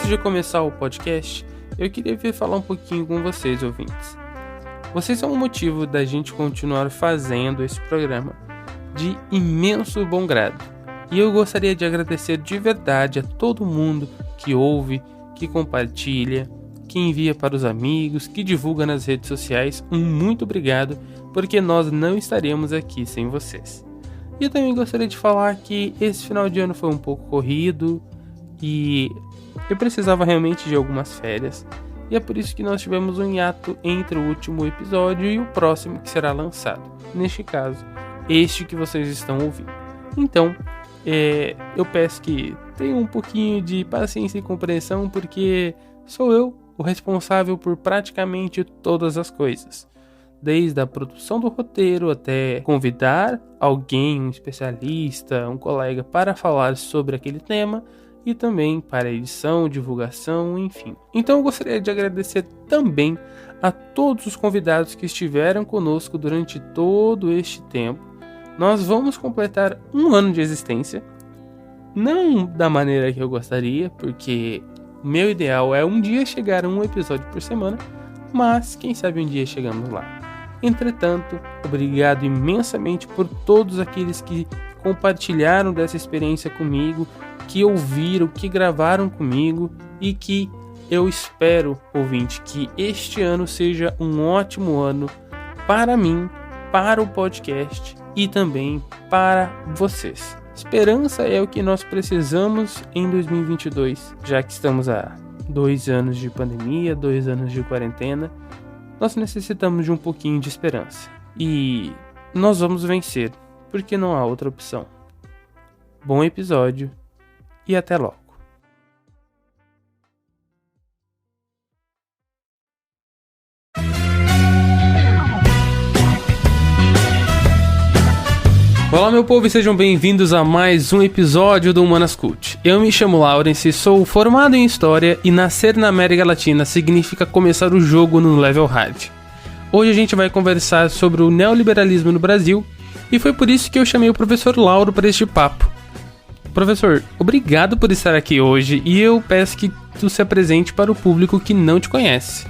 Antes de começar o podcast, eu queria vir falar um pouquinho com vocês, ouvintes. Vocês são o motivo da gente continuar fazendo esse programa de imenso bom grado. E eu gostaria de agradecer de verdade a todo mundo que ouve, que compartilha, que envia para os amigos, que divulga nas redes sociais. Muito obrigado, porque nós não estaríamos aqui sem vocês. E eu também gostaria de falar que esse final de ano foi um pouco corrido e eu precisava realmente de algumas férias. E é por isso que nós tivemos um hiato entre o último episódio e o próximo que será lançado. Neste caso, este que vocês estão ouvindo. Então, eu peço que tenham um pouquinho de paciência e compreensão, porque sou eu o responsável por praticamente todas as coisas. Desde a produção do roteiro até convidar alguém, um especialista, um colega para falar sobre aquele tema e também para edição, divulgação, enfim. Então eu gostaria de agradecer também a todos os convidados que estiveram conosco durante todo este tempo. Nós vamos completar 1 ano de existência, não da maneira que eu gostaria, porque o meu ideal é um dia chegar a 1 episódio por semana, mas quem sabe um dia chegamos lá. Entretanto, obrigado imensamente por todos aqueles que compartilharam dessa experiência comigo, que ouviram, que gravaram comigo e que eu espero, ouvinte, que este ano seja um ótimo ano para mim, para o podcast e também para vocês. Esperança é o que nós precisamos em 2022, já que estamos há 2 anos de pandemia, 2 anos de quarentena. Nós necessitamos de um pouquinho de esperança e nós vamos vencer, porque não há outra opção. Bom episódio e até logo. Olá meu povo e sejam bem-vindos a mais um episódio do Humanas Cult. Eu me chamo Laurence, sou formado em História e nascer na América Latina significa começar o jogo no level hard. Hoje a gente vai conversar sobre o neoliberalismo no Brasil e foi por isso que eu chamei o professor Lauro para este papo. Professor, obrigado por estar aqui hoje e eu peço que tu se apresente para o público que não te conhece.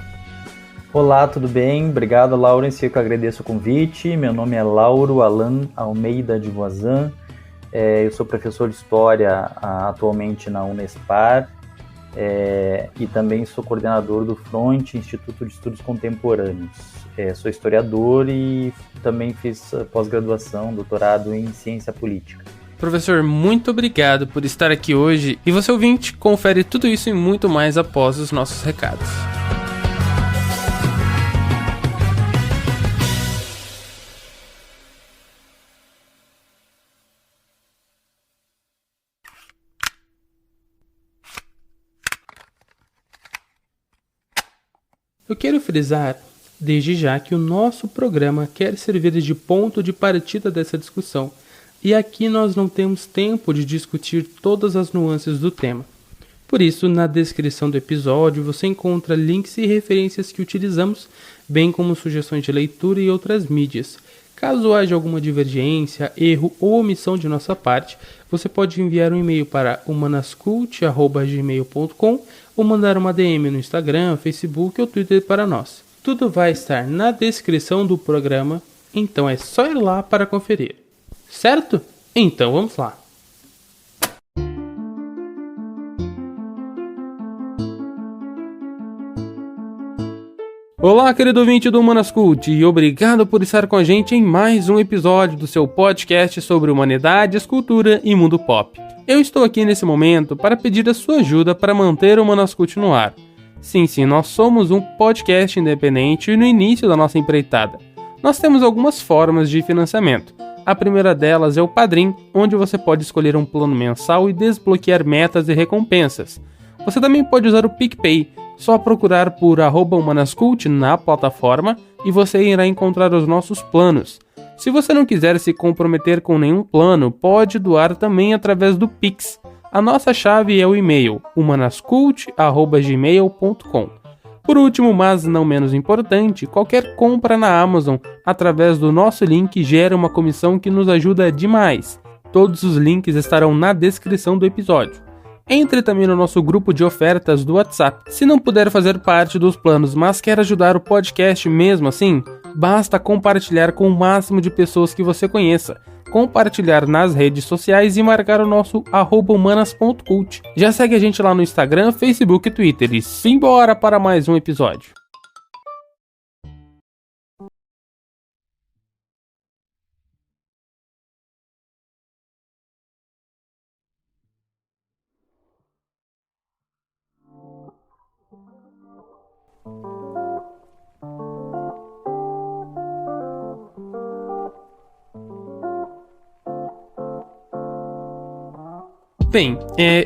Olá, tudo bem? Obrigado, Laurence, eu que agradeço o convite. Meu nome é Lauro Alan Almeida de Voisin. Eu sou professor de História atualmente na Unespar e também sou coordenador do FRONT, Instituto de Estudos Contemporâneos. Sou historiador e também fiz pós-graduação, doutorado em Ciência Política. Professor, muito obrigado por estar aqui hoje e você ouvinte confere tudo isso e muito mais após os nossos recados. Eu quero frisar desde já que o nosso programa quer servir de ponto de partida dessa discussão. E aqui nós não temos tempo de discutir todas as nuances do tema. Por isso, na descrição do episódio você encontra links e referências que utilizamos, bem como sugestões de leitura e outras mídias. Caso haja alguma divergência, erro ou omissão de nossa parte, você pode enviar um e-mail para humanascult@gmail.com ou mandar uma DM no Instagram, Facebook ou Twitter para nós. Tudo vai estar na descrição do programa, então é só ir lá para conferir. Certo? Então vamos lá. Olá, querido ouvinte do Humanas Cult, e obrigado por estar com a gente em mais um episódio do seu podcast sobre humanidades, cultura e mundo pop. Eu estou aqui nesse momento para pedir a sua ajuda para manter o Humanas Cult no ar. Sim, nós somos um podcast independente no início da nossa empreitada. Nós temos algumas formas de financiamento. A primeira delas é o Padrim, onde você pode escolher um plano mensal e desbloquear metas e recompensas. Você também pode usar o PicPay, só procurar por @humanascult na plataforma e você irá encontrar os nossos planos. Se você não quiser se comprometer com nenhum plano, pode doar também através do Pix. A nossa chave é o e-mail humanascult@gmail.com. Por último, mas não menos importante, qualquer compra na Amazon através do nosso link gera uma comissão que nos ajuda demais. Todos os links estarão na descrição do episódio. Entre também no nosso grupo de ofertas do WhatsApp. Se não puder fazer parte dos planos, mas quer ajudar o podcast mesmo assim, basta compartilhar com o máximo de pessoas que você conheça. Compartilhar nas redes sociais e marcar o nosso @humanas.cult. Já segue a gente lá no Instagram, Facebook e Twitter. E simbora para mais um episódio. Bem,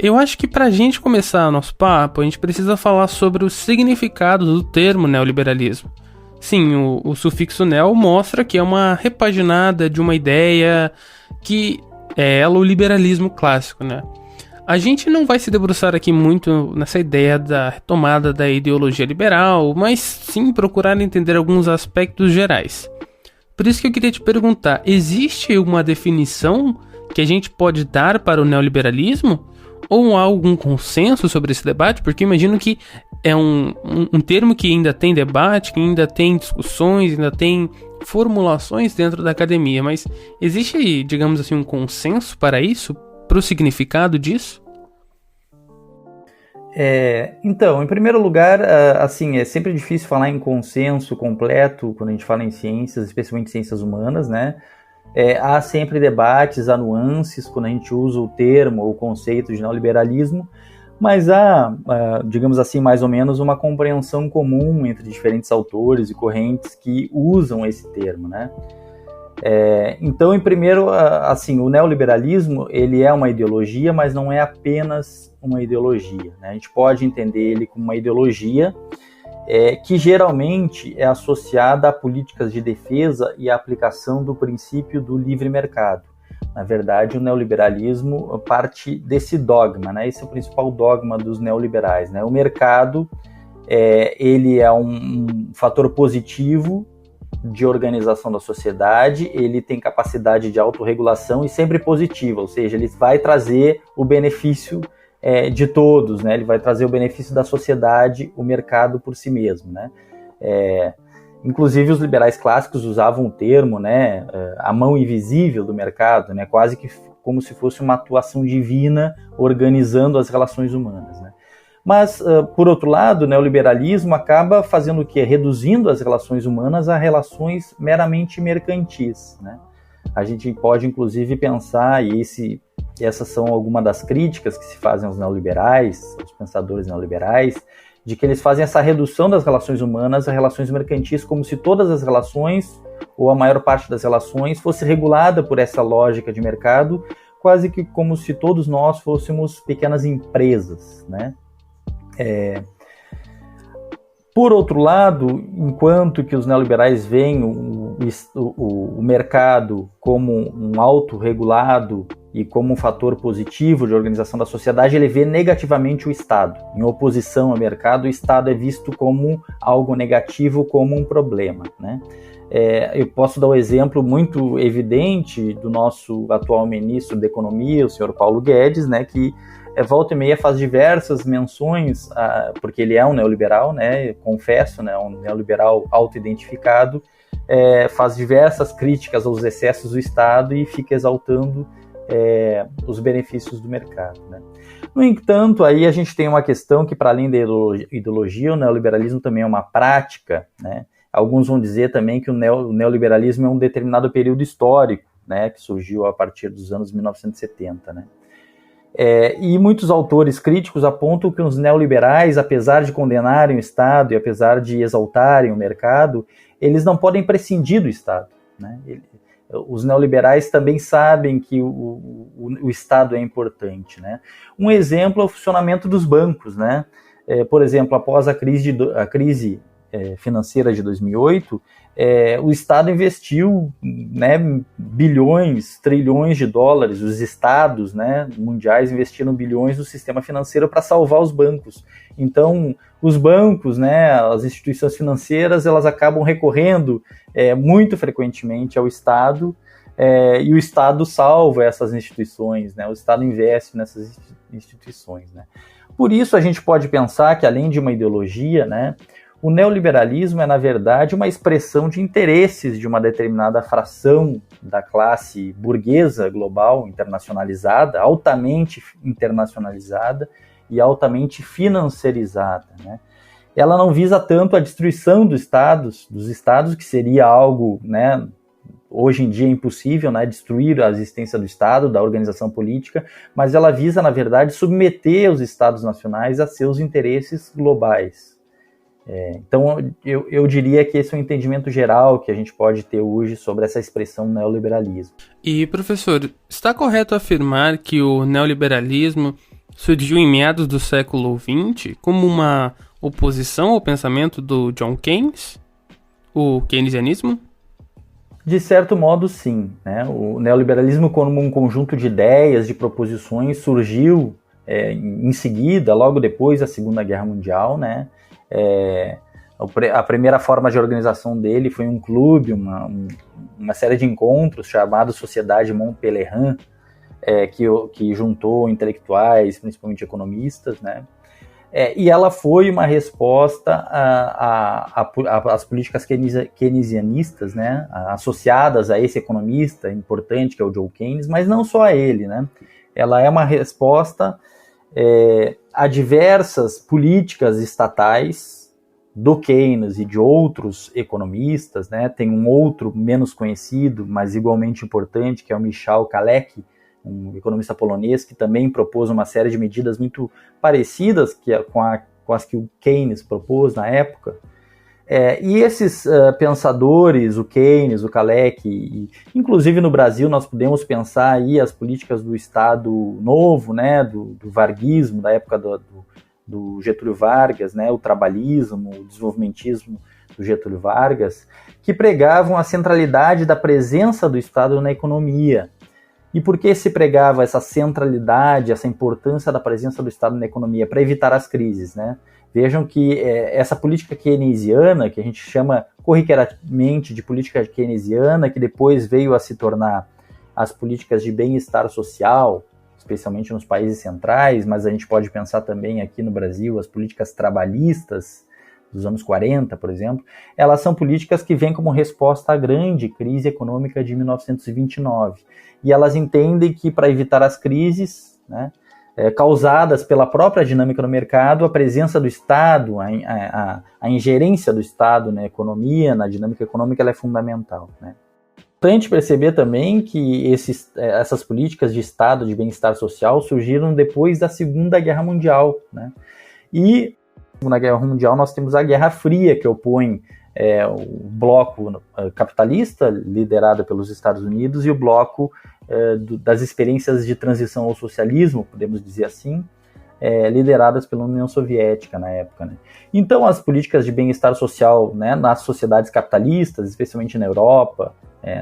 eu acho que pra gente começar nosso papo, a gente precisa falar sobre o significado do termo neoliberalismo. Sim, o sufixo neo mostra que é uma repaginada de uma ideia que é ela o liberalismo clássico, né? A gente não vai se debruçar aqui muito nessa ideia da retomada da ideologia liberal, mas sim procurar entender alguns aspectos gerais. Por isso que eu queria te perguntar, existe uma definição que a gente pode dar para o neoliberalismo? Ou há algum consenso sobre esse debate? Porque eu imagino que é um termo que ainda tem debate, que ainda tem discussões, ainda tem formulações dentro da academia, mas existe, digamos assim, um consenso para isso? Para o significado disso? Então, em primeiro lugar, assim, é sempre difícil falar em consenso completo quando a gente fala em ciências, especialmente ciências humanas, né? Há sempre debates, há nuances quando a gente usa o termo ou o conceito de neoliberalismo, mas há, digamos assim, mais ou menos uma compreensão comum entre diferentes autores e correntes que usam esse termo, né? Então, em primeiro, assim, o neoliberalismo, ele é uma ideologia, mas não é apenas uma ideologia, né? A gente pode entender ele como uma ideologia que geralmente é associada a políticas de defesa e a aplicação do princípio do livre mercado. Na verdade, o neoliberalismo parte desse dogma, né? Esse é o principal dogma dos neoliberais, né? O mercado, ele é um fator positivo de organização da sociedade, ele tem capacidade de autorregulação e sempre positiva, ou seja, ele vai trazer o benefício de todos, né? Ele vai trazer o benefício da sociedade, o mercado por si mesmo, né? Inclusive os liberais clássicos usavam o termo, né, a mão invisível do mercado, né, quase que como se fosse uma atuação divina organizando as relações humanas, né? Mas, por outro lado, o neoliberalismo acaba fazendo o quê? Reduzindo as relações humanas a relações meramente mercantis, né? A gente pode, inclusive, pensar, e essas são algumas das críticas que se fazem aos neoliberais, aos pensadores neoliberais, de que eles fazem essa redução das relações humanas a relações mercantis, como se todas as relações, ou a maior parte das relações, fosse regulada por essa lógica de mercado, quase que como se todos nós fôssemos pequenas empresas, né? Por outro lado, enquanto que os neoliberais veem o mercado como um autorregulado e como um fator positivo de organização da sociedade, ele vê negativamente o Estado. Em oposição ao mercado, o Estado é visto como algo negativo, como um problema, né? Eu posso dar um exemplo muito evidente do nosso atual ministro da Economia, o senhor Paulo Guedes, né, que volta e meia faz diversas menções, porque ele é um neoliberal, né, confesso, né, um neoliberal auto-identificado, faz diversas críticas aos excessos do Estado e fica exaltando os benefícios do mercado, né. No entanto, aí a gente tem uma questão que, para além da ideologia, o neoliberalismo também é uma prática, né. Alguns vão dizer também que o neoliberalismo é um determinado período histórico, né, que surgiu a partir dos anos 1970, né. E muitos autores críticos apontam que os neoliberais, apesar de condenarem o Estado e apesar de exaltarem o mercado, eles não podem prescindir do Estado, né? Os neoliberais também sabem que o Estado é importante, né? Um exemplo é o funcionamento dos bancos, né? Por exemplo, após a crise financeira de 2008, o Estado investiu, né, bilhões, trilhões de dólares, os estados, né, mundiais investiram bilhões no sistema financeiro para salvar os bancos. Então, os bancos, né, as instituições financeiras, elas acabam recorrendo muito frequentemente ao Estado e o Estado salva essas instituições, né? O Estado investe nessas instituições, né? Por isso a gente pode pensar que, além de uma ideologia, né, o neoliberalismo é, na verdade, uma expressão de interesses de uma determinada fração da classe burguesa global, internacionalizada, altamente internacionalizada e altamente financiarizada, né? Ela não visa tanto a destruição dos estados, que seria algo, né, hoje em dia impossível, né, destruir a existência do Estado, da organização política, mas ela visa, na verdade, submeter os Estados nacionais a seus interesses globais. Então, eu diria que esse é um entendimento geral que a gente pode ter hoje sobre essa expressão neoliberalismo. E, professor, está correto afirmar que o neoliberalismo surgiu em meados do século XX como uma oposição ao pensamento do John Keynes, o keynesianismo? De certo modo, sim, né? O neoliberalismo, como um conjunto de ideias, de proposições, surgiu em seguida, logo depois da Segunda Guerra Mundial, né? A primeira forma de organização dele foi um clube, uma série de encontros chamado Sociedade Montpellier, que juntou intelectuais, principalmente economistas, né? E ela foi uma resposta às políticas keynesianistas, né, associadas a esse economista importante que é o John Keynes, mas não só a ele, né? Ela é uma resposta a diversas políticas estatais do Keynes e de outros economistas, né? Tem um outro menos conhecido, mas igualmente importante, que é o Michał Kalecki, um economista polonês que também propôs uma série de medidas muito parecidas com as que o Keynes propôs na época. E esses pensadores, o Keynes, o Kalecki, inclusive no Brasil nós podemos pensar aí as políticas do Estado Novo, né, do varguismo, da época do Getúlio Vargas, né, o trabalhismo, o desenvolvimentismo do Getúlio Vargas, que pregavam a centralidade da presença do Estado na economia. E por que se pregava essa centralidade, essa importância da presença do Estado na economia? Para evitar as crises, né? Vejam que essa política keynesiana, que a gente chama corriqueiramente de política keynesiana, que depois veio a se tornar as políticas de bem-estar social, especialmente nos países centrais, mas a gente pode pensar também aqui no Brasil, as políticas trabalhistas dos anos 40, por exemplo, elas são políticas que vêm como resposta à grande crise econômica de 1929. E elas entendem que, para evitar as crises, né, causadas pela própria dinâmica do mercado, a presença do Estado, a ingerência do Estado na economia, na dinâmica econômica, ela é fundamental, né? É importante perceber também que essas políticas de Estado, de bem-estar social, surgiram depois da Segunda Guerra Mundial, né? E na Guerra Mundial nós temos a Guerra Fria, que opõe o bloco capitalista, liderado pelos Estados Unidos, e o bloco das experiências de transição ao socialismo, podemos dizer assim, lideradas pela União Soviética na época, né? Então as políticas de bem-estar social, né, nas sociedades capitalistas, especialmente na Europa,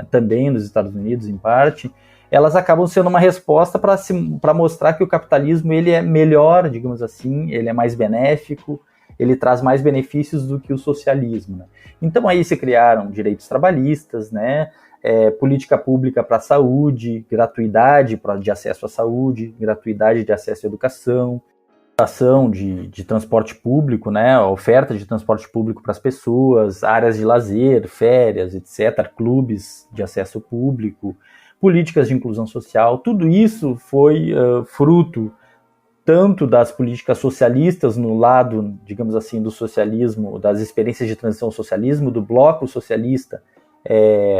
também nos Estados Unidos em parte, elas acabam sendo uma resposta para mostrar que o capitalismo ele é melhor, digamos assim, ele é mais benéfico, ele traz mais benefícios do que o socialismo, né? Então aí se criaram direitos trabalhistas, né, política pública para a saúde, gratuidade de acesso à saúde, gratuidade de acesso à educação, ação de transporte público, né, oferta de transporte público para as pessoas, áreas de lazer, férias, etc., clubes de acesso público, políticas de inclusão social. Tudo isso foi fruto tanto das políticas socialistas no lado, digamos assim, do socialismo, das experiências de transição ao socialismo, do bloco socialista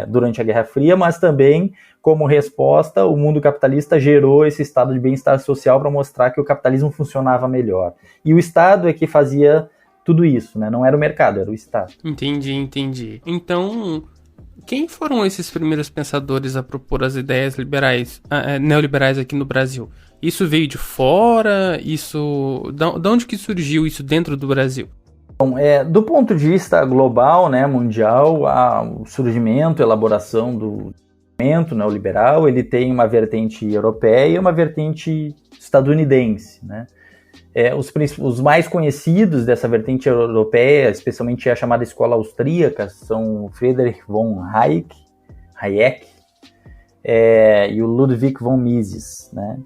durante a Guerra Fria, mas também, como resposta, o mundo capitalista gerou esse estado de bem-estar social para mostrar que o capitalismo funcionava melhor. E o Estado é que fazia tudo isso, né? Não era o mercado, era o Estado. Entendi. Então, quem foram esses primeiros pensadores a propor as ideias neoliberais aqui no Brasil? Isso veio de fora? De onde que surgiu isso dentro do Brasil? Bom, do ponto de vista global, né, mundial, o surgimento, a elaboração do movimento neoliberal, ele tem uma vertente europeia e uma vertente estadunidense, né? Os mais conhecidos dessa vertente europeia, especialmente a chamada escola austríaca, são Friedrich von Hayek, e o Ludwig von Mises, né?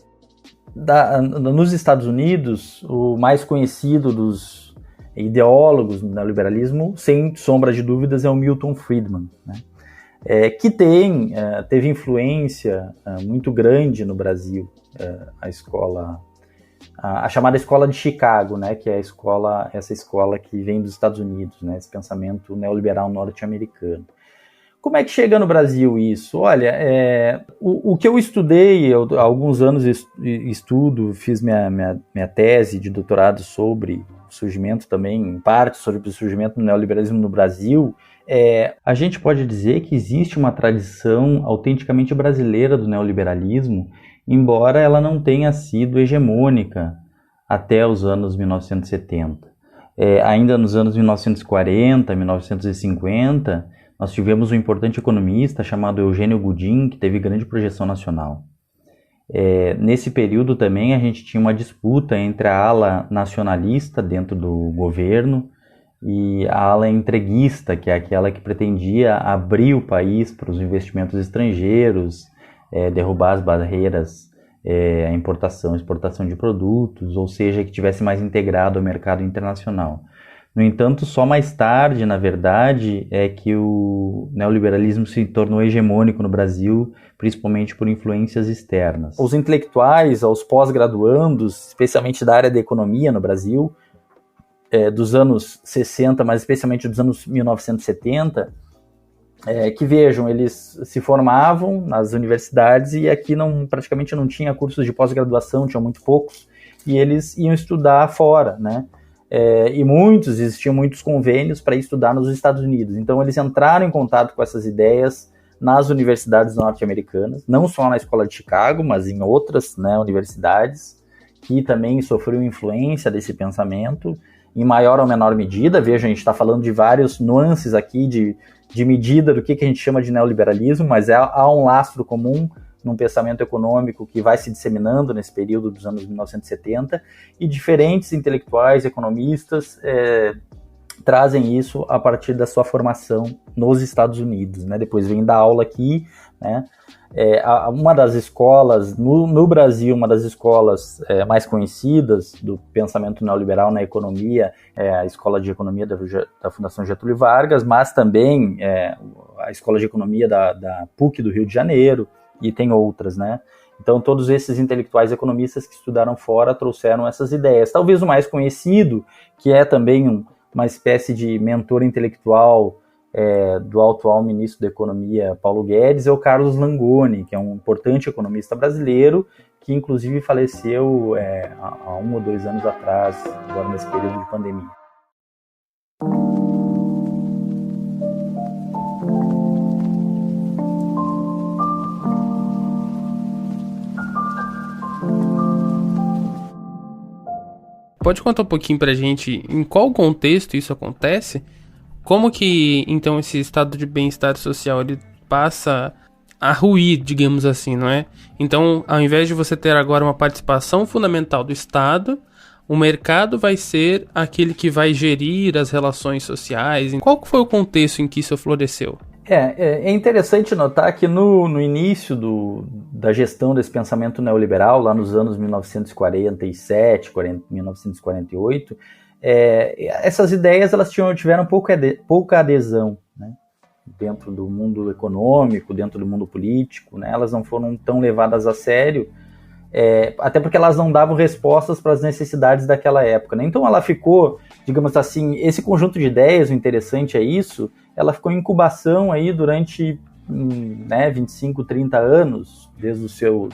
Nos Estados Unidos, o mais conhecido dos ideólogos do neoliberalismo, sem sombra de dúvidas, é o Milton Friedman, né? Que teve influência muito grande no Brasil, a chamada Escola de Chicago, né, que é essa escola que vem dos Estados Unidos, né, esse pensamento neoliberal norte-americano. Como é que chega no Brasil isso? Olha, o que eu estudei, há alguns anos estudo, fiz minha tese de doutorado sobre o surgimento também, em parte sobre o surgimento do neoliberalismo no Brasil. A gente pode dizer que existe uma tradição autenticamente brasileira do neoliberalismo, embora ela não tenha sido hegemônica até os anos 1970. Ainda nos anos 1940, 1950, nós tivemos um importante economista chamado Eugênio Goodin, que teve grande projeção nacional. Nesse período também a gente tinha uma disputa entre a ala nacionalista dentro do governo e a ala entreguista, que é aquela que pretendia abrir o país para os investimentos estrangeiros, derrubar as barreiras à importação e exportação de produtos, ou seja, que tivesse mais integrado ao mercado internacional. No entanto, só mais tarde, na verdade, é que o neoliberalismo se tornou hegemônico no Brasil, principalmente por influências externas. Os intelectuais, os pós-graduandos, especialmente da área da economia no Brasil, dos anos 60, mas especialmente dos anos 1970, que vejam, eles se formavam nas universidades e aqui praticamente não tinha cursos de pós-graduação, tinham muito poucos, e eles iam estudar fora, né? Existiam muitos convênios para estudar nos Estados Unidos. Então eles entraram em contato com essas ideias nas universidades norte-americanas, não só na Escola de Chicago, mas em outras, né, universidades, que também sofreram influência desse pensamento, em maior ou menor medida. Veja, a gente está falando de vários nuances aqui de medida do que a gente chama de neoliberalismo, mas há um lastro comum num pensamento econômico que vai se disseminando nesse período dos anos 1970, e diferentes intelectuais, economistas, trazem isso a partir da sua formação nos Estados Unidos, né? Depois vem dar aula aqui, né? Uma das escolas, no Brasil, uma das escolas mais conhecidas do pensamento neoliberal na economia é a Escola de Economia da Fundação Getúlio Vargas, mas também a Escola de Economia da PUC do Rio de Janeiro, e tem outras, né? Então, todos esses intelectuais economistas que estudaram fora trouxeram essas ideias. Talvez o mais conhecido, que é também uma espécie de mentor intelectual do atual ministro da Economia, Paulo Guedes, é o Carlos Langoni, que é um importante economista brasileiro, que inclusive faleceu há 1 ou 2 anos atrás, agora nesse período de pandemia. Pode contar um pouquinho pra gente em qual contexto isso acontece? Como que, então, esse estado de bem-estar social, ele passa a ruir, digamos assim, não é? Então, ao invés de você ter agora uma participação fundamental do Estado, o mercado vai ser aquele que vai gerir as relações sociais. Qual foi o contexto em que isso floresceu? É interessante notar que no início da gestão desse pensamento neoliberal, lá nos anos 1947, 1948, essas ideias elas tiveram pouca adesão, né, dentro do mundo econômico, dentro do mundo político, né, elas não foram tão levadas a sério, até porque elas não davam respostas para as necessidades daquela época, né? Então ela ficou, digamos assim, esse conjunto de ideias, o interessante é isso, ela ficou em incubação aí durante 25, 30 anos, desde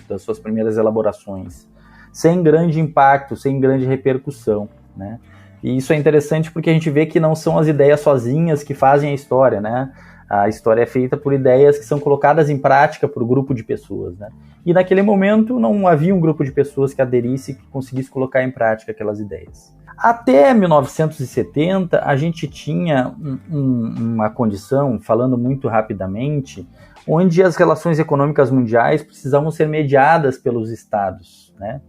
das suas primeiras elaborações, sem grande impacto, sem grande repercussão, né? E isso é interessante porque a gente vê que não são as ideias sozinhas que fazem a história, né? A história é feita por ideias que são colocadas em prática por um grupo de pessoas, né? E naquele momento não havia um grupo de pessoas que aderisse e que conseguisse colocar em prática aquelas ideias. Até 1970, a gente tinha uma condição, falando muito rapidamente, onde as relações econômicas mundiais precisavam ser mediadas pelos estados, né?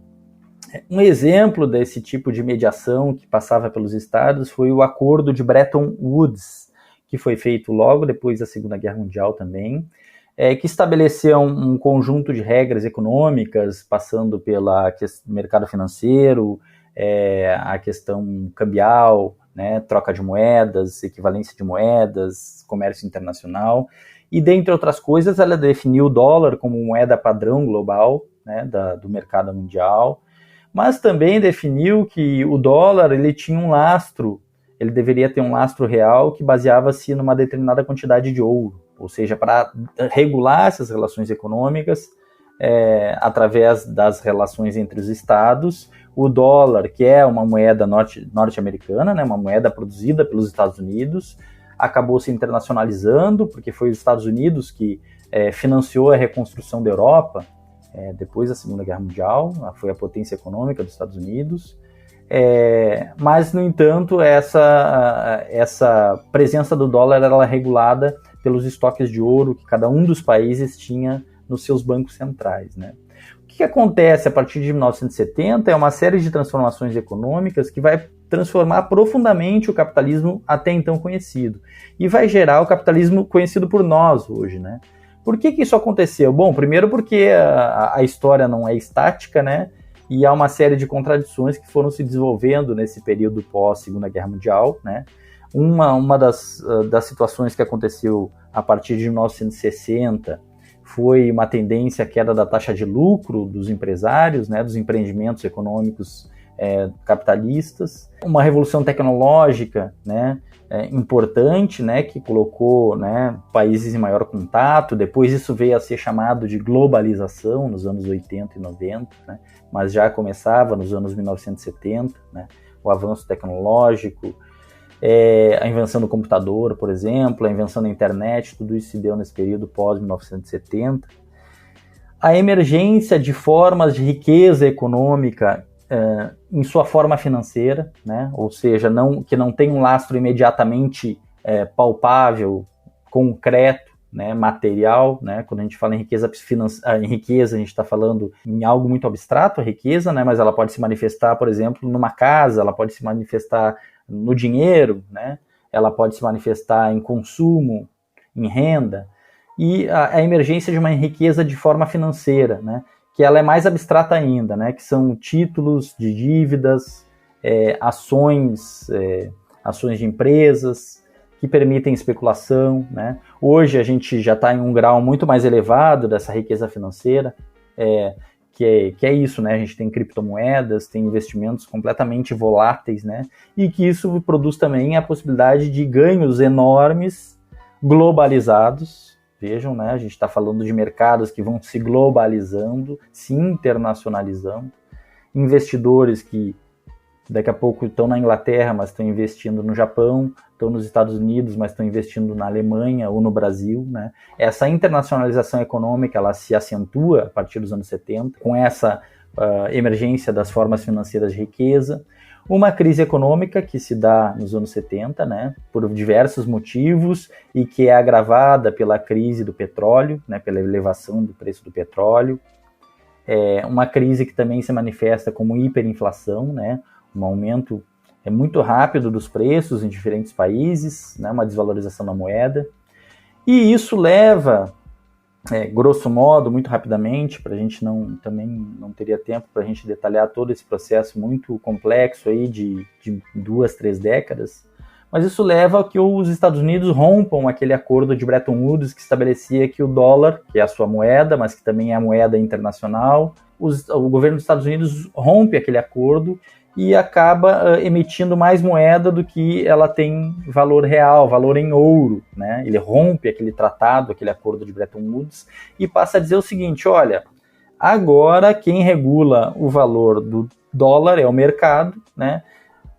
Um exemplo desse tipo de mediação que passava pelos estados foi o Acordo de Bretton Woods, que foi feito logo depois da Segunda Guerra Mundial também, que estabeleceu um conjunto de regras econômicas, passando pelo mercado financeiro, a questão cambial, né, troca de moedas, equivalência de moedas, comércio internacional, e dentre outras coisas ela definiu o dólar como moeda padrão global, né, do mercado mundial, mas também definiu que o dólar ele tinha um lastro, ele deveria ter um lastro real que baseava-se numa determinada quantidade de ouro, ou seja, para regular essas relações econômicas através das relações entre os estados. O dólar, que é uma moeda norte-americana, né, uma moeda produzida pelos Estados Unidos, acabou se internacionalizando, porque foi os Estados Unidos que financiou a reconstrução da Europa depois da Segunda Guerra Mundial, foi a potência econômica dos Estados Unidos. Mas, no entanto, essa presença do dólar era regulada pelos estoques de ouro que cada um dos países tinha nos seus bancos centrais, né? O que acontece a partir de 1970 é uma série de transformações econômicas que vai transformar profundamente o capitalismo até então conhecido e vai gerar o capitalismo conhecido por nós hoje, né? Por que isso aconteceu? Bom, primeiro porque a história não é estática, né? E há uma série de contradições que foram se desenvolvendo nesse período pós-Segunda Guerra Mundial, né? Uma das situações que aconteceu a partir de 1960 foi uma tendência à queda da taxa de lucro dos empresários, né, dos empreendimentos econômicos capitalistas. Uma revolução tecnológica, né, importante, né, que colocou, né, países em maior contato. Depois isso veio a ser chamado de globalização nos anos 80 e 90, né, mas já começava nos anos 1970, né, o avanço tecnológico, a invenção do computador, por exemplo, a invenção da internet, tudo isso se deu nesse período pós-1970. A emergência de formas de riqueza econômica em sua forma financeira, né? Ou seja, que não tem um lastro imediatamente palpável, concreto, né? Material, né? Quando a gente fala em riqueza a gente está falando em algo muito abstrato, a riqueza, né? Mas ela pode se manifestar, por exemplo, numa casa, ela pode se manifestar no dinheiro, né? Ela pode se manifestar em consumo, em renda, e a emergência de uma riqueza de forma financeira, né? Que ela é mais abstrata ainda, né? Que são títulos de dívidas, ações de empresas que permitem especulação, né? Hoje a gente já está em um grau muito mais elevado dessa riqueza financeira, que é isso, né? A gente tem criptomoedas, tem investimentos completamente voláteis, né? E que isso produz também a possibilidade de ganhos enormes, globalizados. Vejam, né? A gente está falando de mercados que vão se globalizando, se internacionalizando. Investidores que daqui a pouco estão na Inglaterra, mas estão investindo no Japão, estão nos Estados Unidos, mas estão investindo na Alemanha ou no Brasil, né? Essa internacionalização econômica, ela se acentua a partir dos anos 70, com essa emergência das formas financeiras de riqueza. Uma crise econômica que se dá nos anos 70, né, por diversos motivos, e que é agravada pela crise do petróleo, né, pela elevação do preço do petróleo. Uma crise que também se manifesta como hiperinflação, né, um aumento muito rápido dos preços em diferentes países, né, uma desvalorização da moeda. E isso leva, grosso modo, muito rapidamente, para a gente também não teria tempo para a gente detalhar todo esse processo muito complexo aí de 2, 3 décadas, mas isso leva a que os Estados Unidos rompam aquele acordo de Bretton Woods que estabelecia que o dólar, que é a sua moeda, mas que também é a moeda internacional, o governo dos Estados Unidos rompe aquele acordo e acaba emitindo mais moeda do que ela tem valor real, valor em ouro, né? Ele rompe aquele tratado, aquele acordo de Bretton Woods e passa a dizer o seguinte: olha, agora quem regula o valor do dólar é o mercado, né?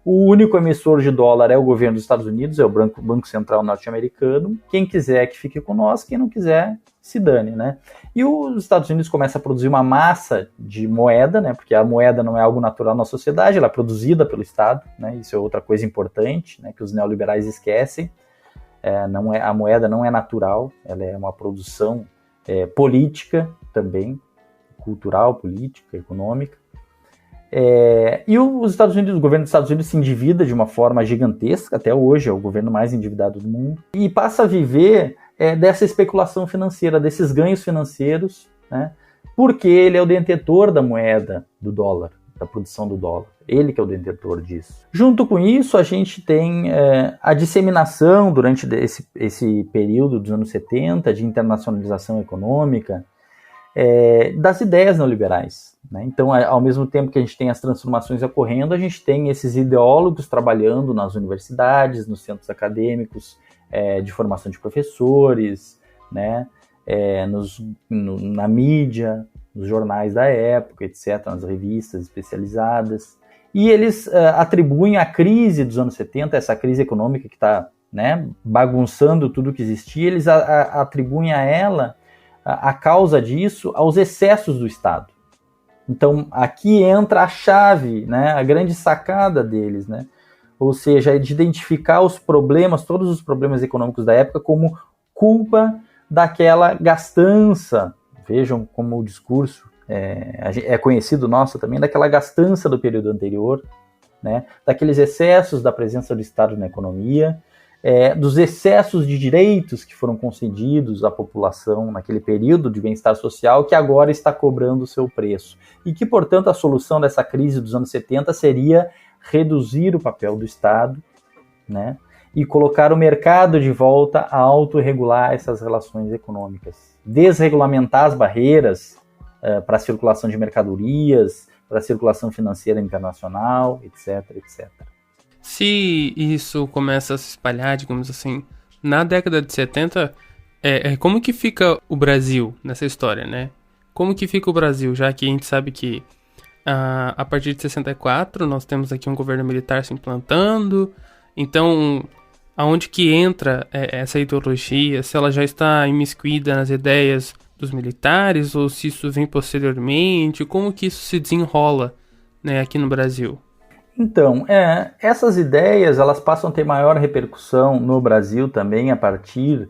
O único emissor de dólar é o governo dos Estados Unidos, é o Banco Central norte-americano. Quem quiser que fique com nós, quem não quiser, se dane, né? E os Estados Unidos começam a produzir uma massa de moeda, né? Porque a moeda não é algo natural na sociedade, ela é produzida pelo Estado, né? Isso é outra coisa importante, né? Que os neoliberais esquecem. A moeda não é natural, ela é uma produção política também, cultural, política, econômica. E os Estados Unidos, o governo dos Estados Unidos se endivida de uma forma gigantesca, até hoje é o governo mais endividado do mundo, e passa a viver dessa especulação financeira, desses ganhos financeiros, né? Porque ele é o detentor da moeda do dólar, da produção do dólar. Ele que é o detentor disso. Junto com isso, a gente tem a disseminação durante esse período dos anos 70 de internacionalização econômica das ideias neoliberais, né? Então, ao mesmo tempo que a gente tem as transformações ocorrendo, a gente tem esses ideólogos trabalhando nas universidades, nos centros acadêmicos, de formação de professores, né? Na mídia, nos jornais da época, etc., nas revistas especializadas. E eles atribuem a crise dos anos 70, essa crise econômica que está, né, bagunçando tudo que existia, eles atribuem a ela, a causa disso, aos excessos do Estado. Então, aqui entra a chave, né, a grande sacada deles, né? Ou seja, de identificar os problemas, todos os problemas econômicos da época, como culpa daquela gastança. Vejam como o discurso é conhecido nosso também, daquela gastança do período anterior, né, daqueles excessos da presença do Estado na economia, dos excessos de direitos que foram concedidos à população naquele período de bem-estar social, que agora está cobrando o seu preço. E que, portanto, a solução dessa crise dos anos 70 seria reduzir o papel do Estado, né, e colocar o mercado de volta a autorregular essas relações econômicas. Desregulamentar as barreiras para a circulação de mercadorias, para a circulação financeira internacional, etc, etc. Se isso começa a se espalhar, digamos assim, na década de 70, como que fica o Brasil nessa história, né? Como que fica o Brasil, já que a gente sabe que a partir de 64 nós temos aqui um governo militar se implantando, então aonde que entra essa ideologia, se ela já está imiscuída nas ideias dos militares ou se isso vem posteriormente, como que isso se desenrola, né, aqui no Brasil? Então, essas ideias elas passam a ter maior repercussão no Brasil também a partir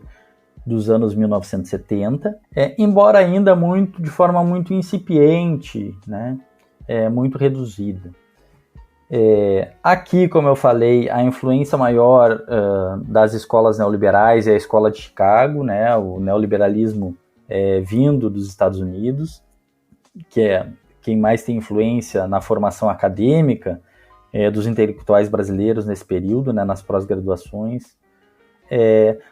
dos anos 1970, embora ainda de forma muito incipiente, né, muito reduzida. Aqui, como eu falei, a influência maior das escolas neoliberais é a escola de Chicago, né, o neoliberalismo vindo dos Estados Unidos, que é quem mais tem influência na formação acadêmica dos intelectuais brasileiros nesse período, né, nas pós-graduações.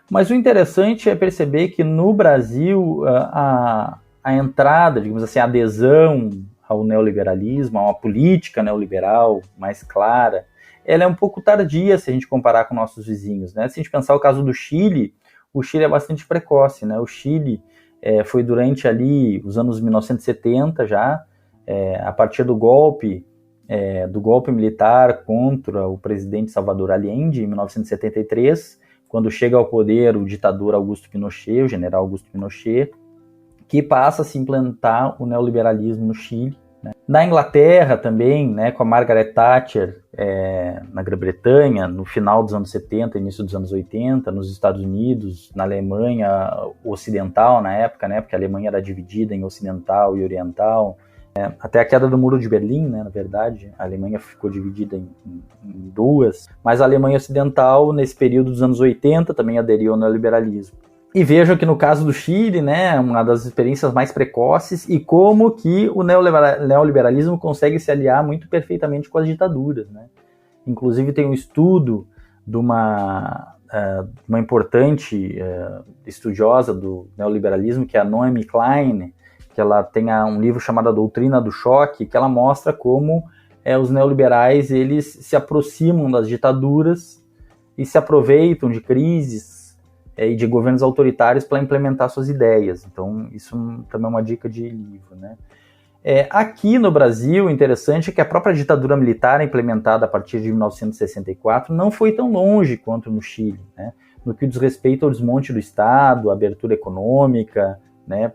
Mas o interessante é perceber que no Brasil a entrada, digamos assim, a adesão ao neoliberalismo, a uma política neoliberal mais clara, ela é um pouco tardia se a gente comparar com nossos vizinhos, né? Se a gente pensar o caso do Chile, o Chile é bastante precoce, né? O Chile foi durante ali os anos 1970 já, a partir do golpe militar contra o presidente Salvador Allende, em 1973, quando chega ao poder o ditador Augusto Pinochet, o general Augusto Pinochet, que passa a se implantar o neoliberalismo no Chile, né? Na Inglaterra também, né, com a Margaret Thatcher na Grã-Bretanha, no final dos anos 70, início dos anos 80, nos Estados Unidos, na Alemanha ocidental na época, né, porque a Alemanha era dividida em ocidental e oriental, até a queda do Muro de Berlim, né, na verdade, a Alemanha ficou dividida em duas, mas a Alemanha ocidental, nesse período dos anos 80, também aderiu ao neoliberalismo. E vejam que no caso do Chile, né, uma das experiências mais precoces, e como que o neoliberalismo consegue se aliar muito perfeitamente com as ditaduras, né? Inclusive tem um estudo de uma importante estudiosa do neoliberalismo, que é a Noemi Klein, que ela tem um livro chamado A Doutrina do Choque, que ela mostra como os neoliberais eles se aproximam das ditaduras e se aproveitam de crises e de governos autoritários para implementar suas ideias. Então, isso também é uma dica de livro, né? Aqui no Brasil, o interessante é que a própria ditadura militar implementada a partir de 1964 não foi tão longe quanto no Chile, né? No que diz respeito ao desmonte do Estado, a abertura econômica, né?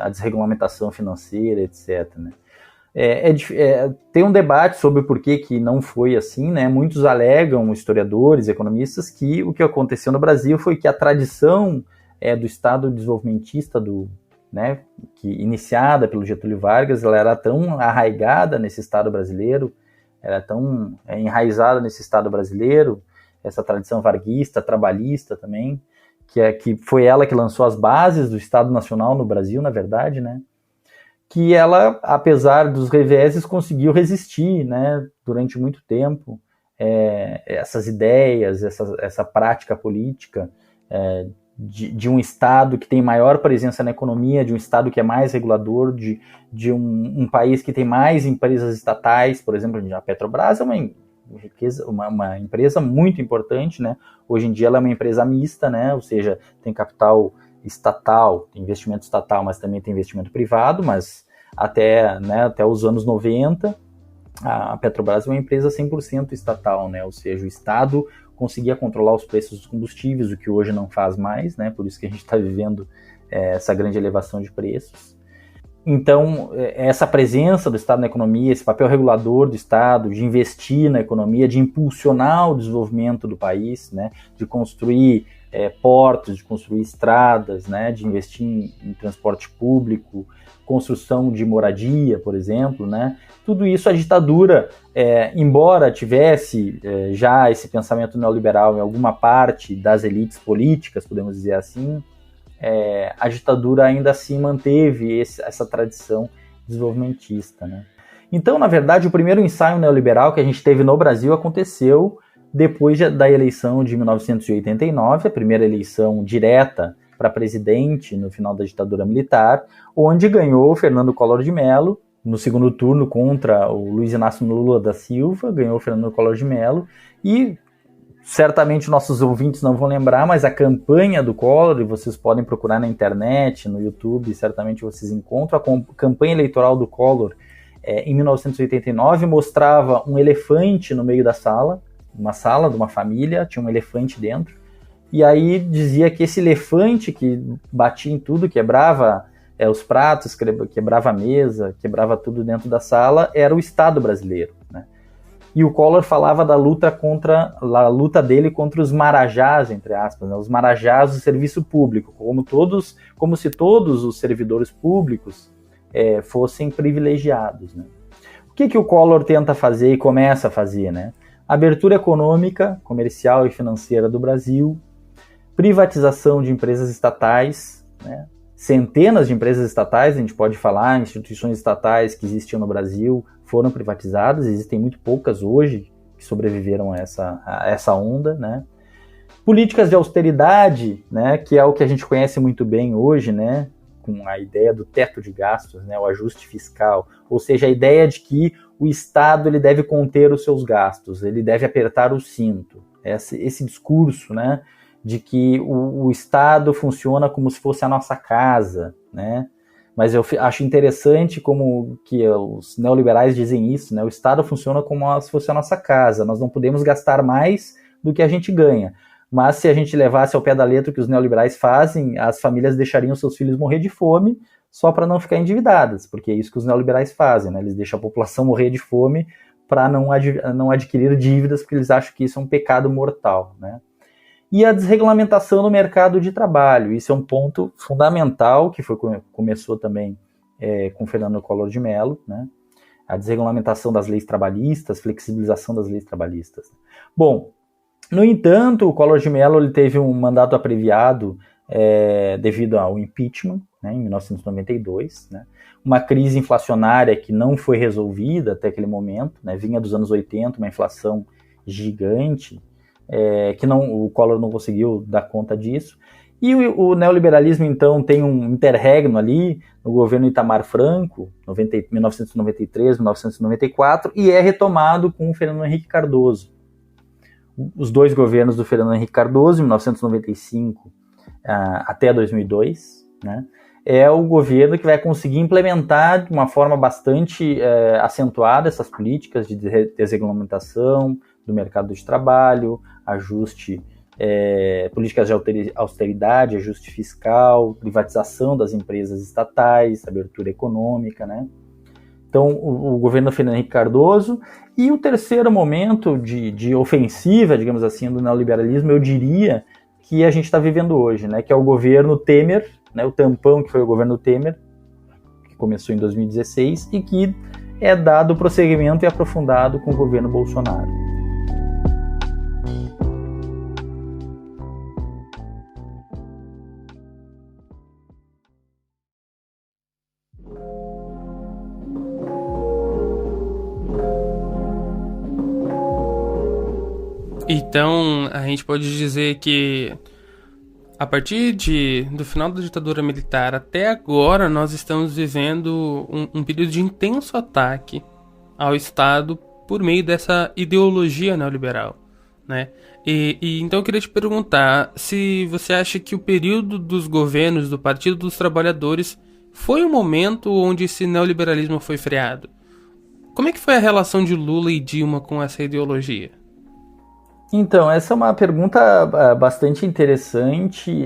A desregulamentação financeira, etc., né? Tem um debate sobre por que não foi assim, né? Muitos alegam, historiadores, economistas, que o que aconteceu no Brasil foi que a tradição do Estado desenvolvimentista, né, que iniciada pelo Getúlio Vargas, ela era tão arraigada nesse Estado brasileiro, era tão enraizada nesse Estado brasileiro, essa tradição varguista, trabalhista também, que foi ela que lançou as bases do Estado Nacional no Brasil, na verdade, né? Que ela, apesar dos reveses, conseguiu resistir, né, durante muito tempo, essas ideias, essa prática política de um Estado que tem maior presença na economia, de um Estado que é mais regulador, de um país que tem mais empresas estatais. Por exemplo, a Petrobras é uma empresa muito importante, né? Hoje em dia ela é uma empresa mista, né? Ou seja, tem capital estatal, tem investimento estatal, mas também tem investimento privado, mas até os anos 90, a Petrobras é uma empresa 100% estatal, né? Ou seja, o Estado conseguia controlar os preços dos combustíveis, o que hoje não faz mais, né? Por isso que a gente está vivendo essa grande elevação de preços. Então, essa presença do Estado na economia, esse papel regulador do Estado, de investir na economia, de impulsionar o desenvolvimento do país, né? De construir portos, de construir estradas, né? De investir em transporte público, construção de moradia, por exemplo, né? Tudo isso a ditadura, embora tivesse já esse pensamento neoliberal em alguma parte das elites políticas, podemos dizer assim, a ditadura ainda assim manteve essa tradição desenvolvimentista, né? Então, na verdade, o primeiro ensaio neoliberal que a gente teve no Brasil aconteceu depois da eleição de 1989, a primeira eleição direta para presidente no final da ditadura militar, onde ganhou Fernando Collor de Mello, no segundo turno contra o Luiz Inácio Lula da Silva, ganhou Fernando Collor de Mello, e certamente nossos ouvintes não vão lembrar, mas a campanha do Collor, e vocês podem procurar na internet, no YouTube, certamente vocês encontram, a campanha eleitoral do Collor em 1989 mostrava um elefante no meio da sala, uma sala de uma família, tinha um elefante dentro, e aí dizia que esse elefante que batia em tudo, quebrava os pratos, quebrava a mesa, quebrava tudo dentro da sala, era o Estado brasileiro, né? E o Collor falava da luta dele contra os marajás, entre aspas, né? Os marajás do serviço público, como se todos os servidores públicos fossem privilegiados, né? O que o Collor tenta fazer e começa a fazer, né? Abertura econômica, comercial e financeira do Brasil, privatização de empresas estatais, né? Centenas de empresas estatais, a gente pode falar, instituições estatais que existiam no Brasil foram privatizadas, existem muito poucas hoje que sobreviveram a essa onda, né? Políticas de austeridade, né, que é o que a gente conhece muito bem hoje, né, com a ideia do teto de gastos, né, o ajuste fiscal, ou seja, a ideia de que o Estado ele deve conter os seus gastos, ele deve apertar o cinto, esse discurso, né, de que o Estado funciona como se fosse a nossa casa, né? Mas eu acho interessante como que os neoliberais dizem isso, né? O Estado funciona como se fosse a nossa casa, nós não podemos gastar mais do que a gente ganha. Mas se a gente levasse ao pé da letra o que os neoliberais fazem, as famílias deixariam seus filhos morrer de fome só para não ficar endividadas, porque é isso que os neoliberais fazem, né? Eles deixam a população morrer de fome para não adquirir dívidas, porque eles acham que isso é um pecado mortal, né? E a desregulamentação do mercado de trabalho. Isso é um ponto fundamental que começou também com Fernando Collor de Mello, né? A desregulamentação das leis trabalhistas, flexibilização das leis trabalhistas. Bom, no entanto, o Collor de Mello ele teve um mandato abreviado devido ao impeachment, né, em 1992, né? Uma crise inflacionária que não foi resolvida até aquele momento, né? Vinha dos anos 80, uma inflação gigante, que o Collor não conseguiu dar conta disso. E o neoliberalismo, então, tem um interregno ali no governo Itamar Franco, 1993, 1994, e é retomado com o Fernando Henrique Cardoso. Os dois governos do Fernando Henrique Cardoso, 1995 até 2002, né, é o governo que vai conseguir implementar de uma forma bastante acentuada essas políticas de desregulamentação do mercado de trabalho, ajuste, políticas de austeridade, ajuste fiscal, privatização das empresas estatais, abertura econômica, né? Então, o governo Fernando Henrique Cardoso. E o terceiro momento de ofensiva, digamos assim, do neoliberalismo, eu diria que a gente está vivendo hoje, né? Que é o governo Temer, né? O tampão que foi o governo Temer, que começou em 2016 e que é dado prosseguimento e aprofundado com o governo Bolsonaro. Então, a gente pode dizer que a partir do final da ditadura militar até agora, nós estamos vivendo um período de intenso ataque ao Estado por meio dessa ideologia neoliberal, né? E então eu queria te perguntar se você acha que o período dos governos do Partido dos Trabalhadores foi o momento onde esse neoliberalismo foi freado. Como é que foi a relação de Lula e Dilma com essa ideologia? Então, essa é uma pergunta bastante interessante,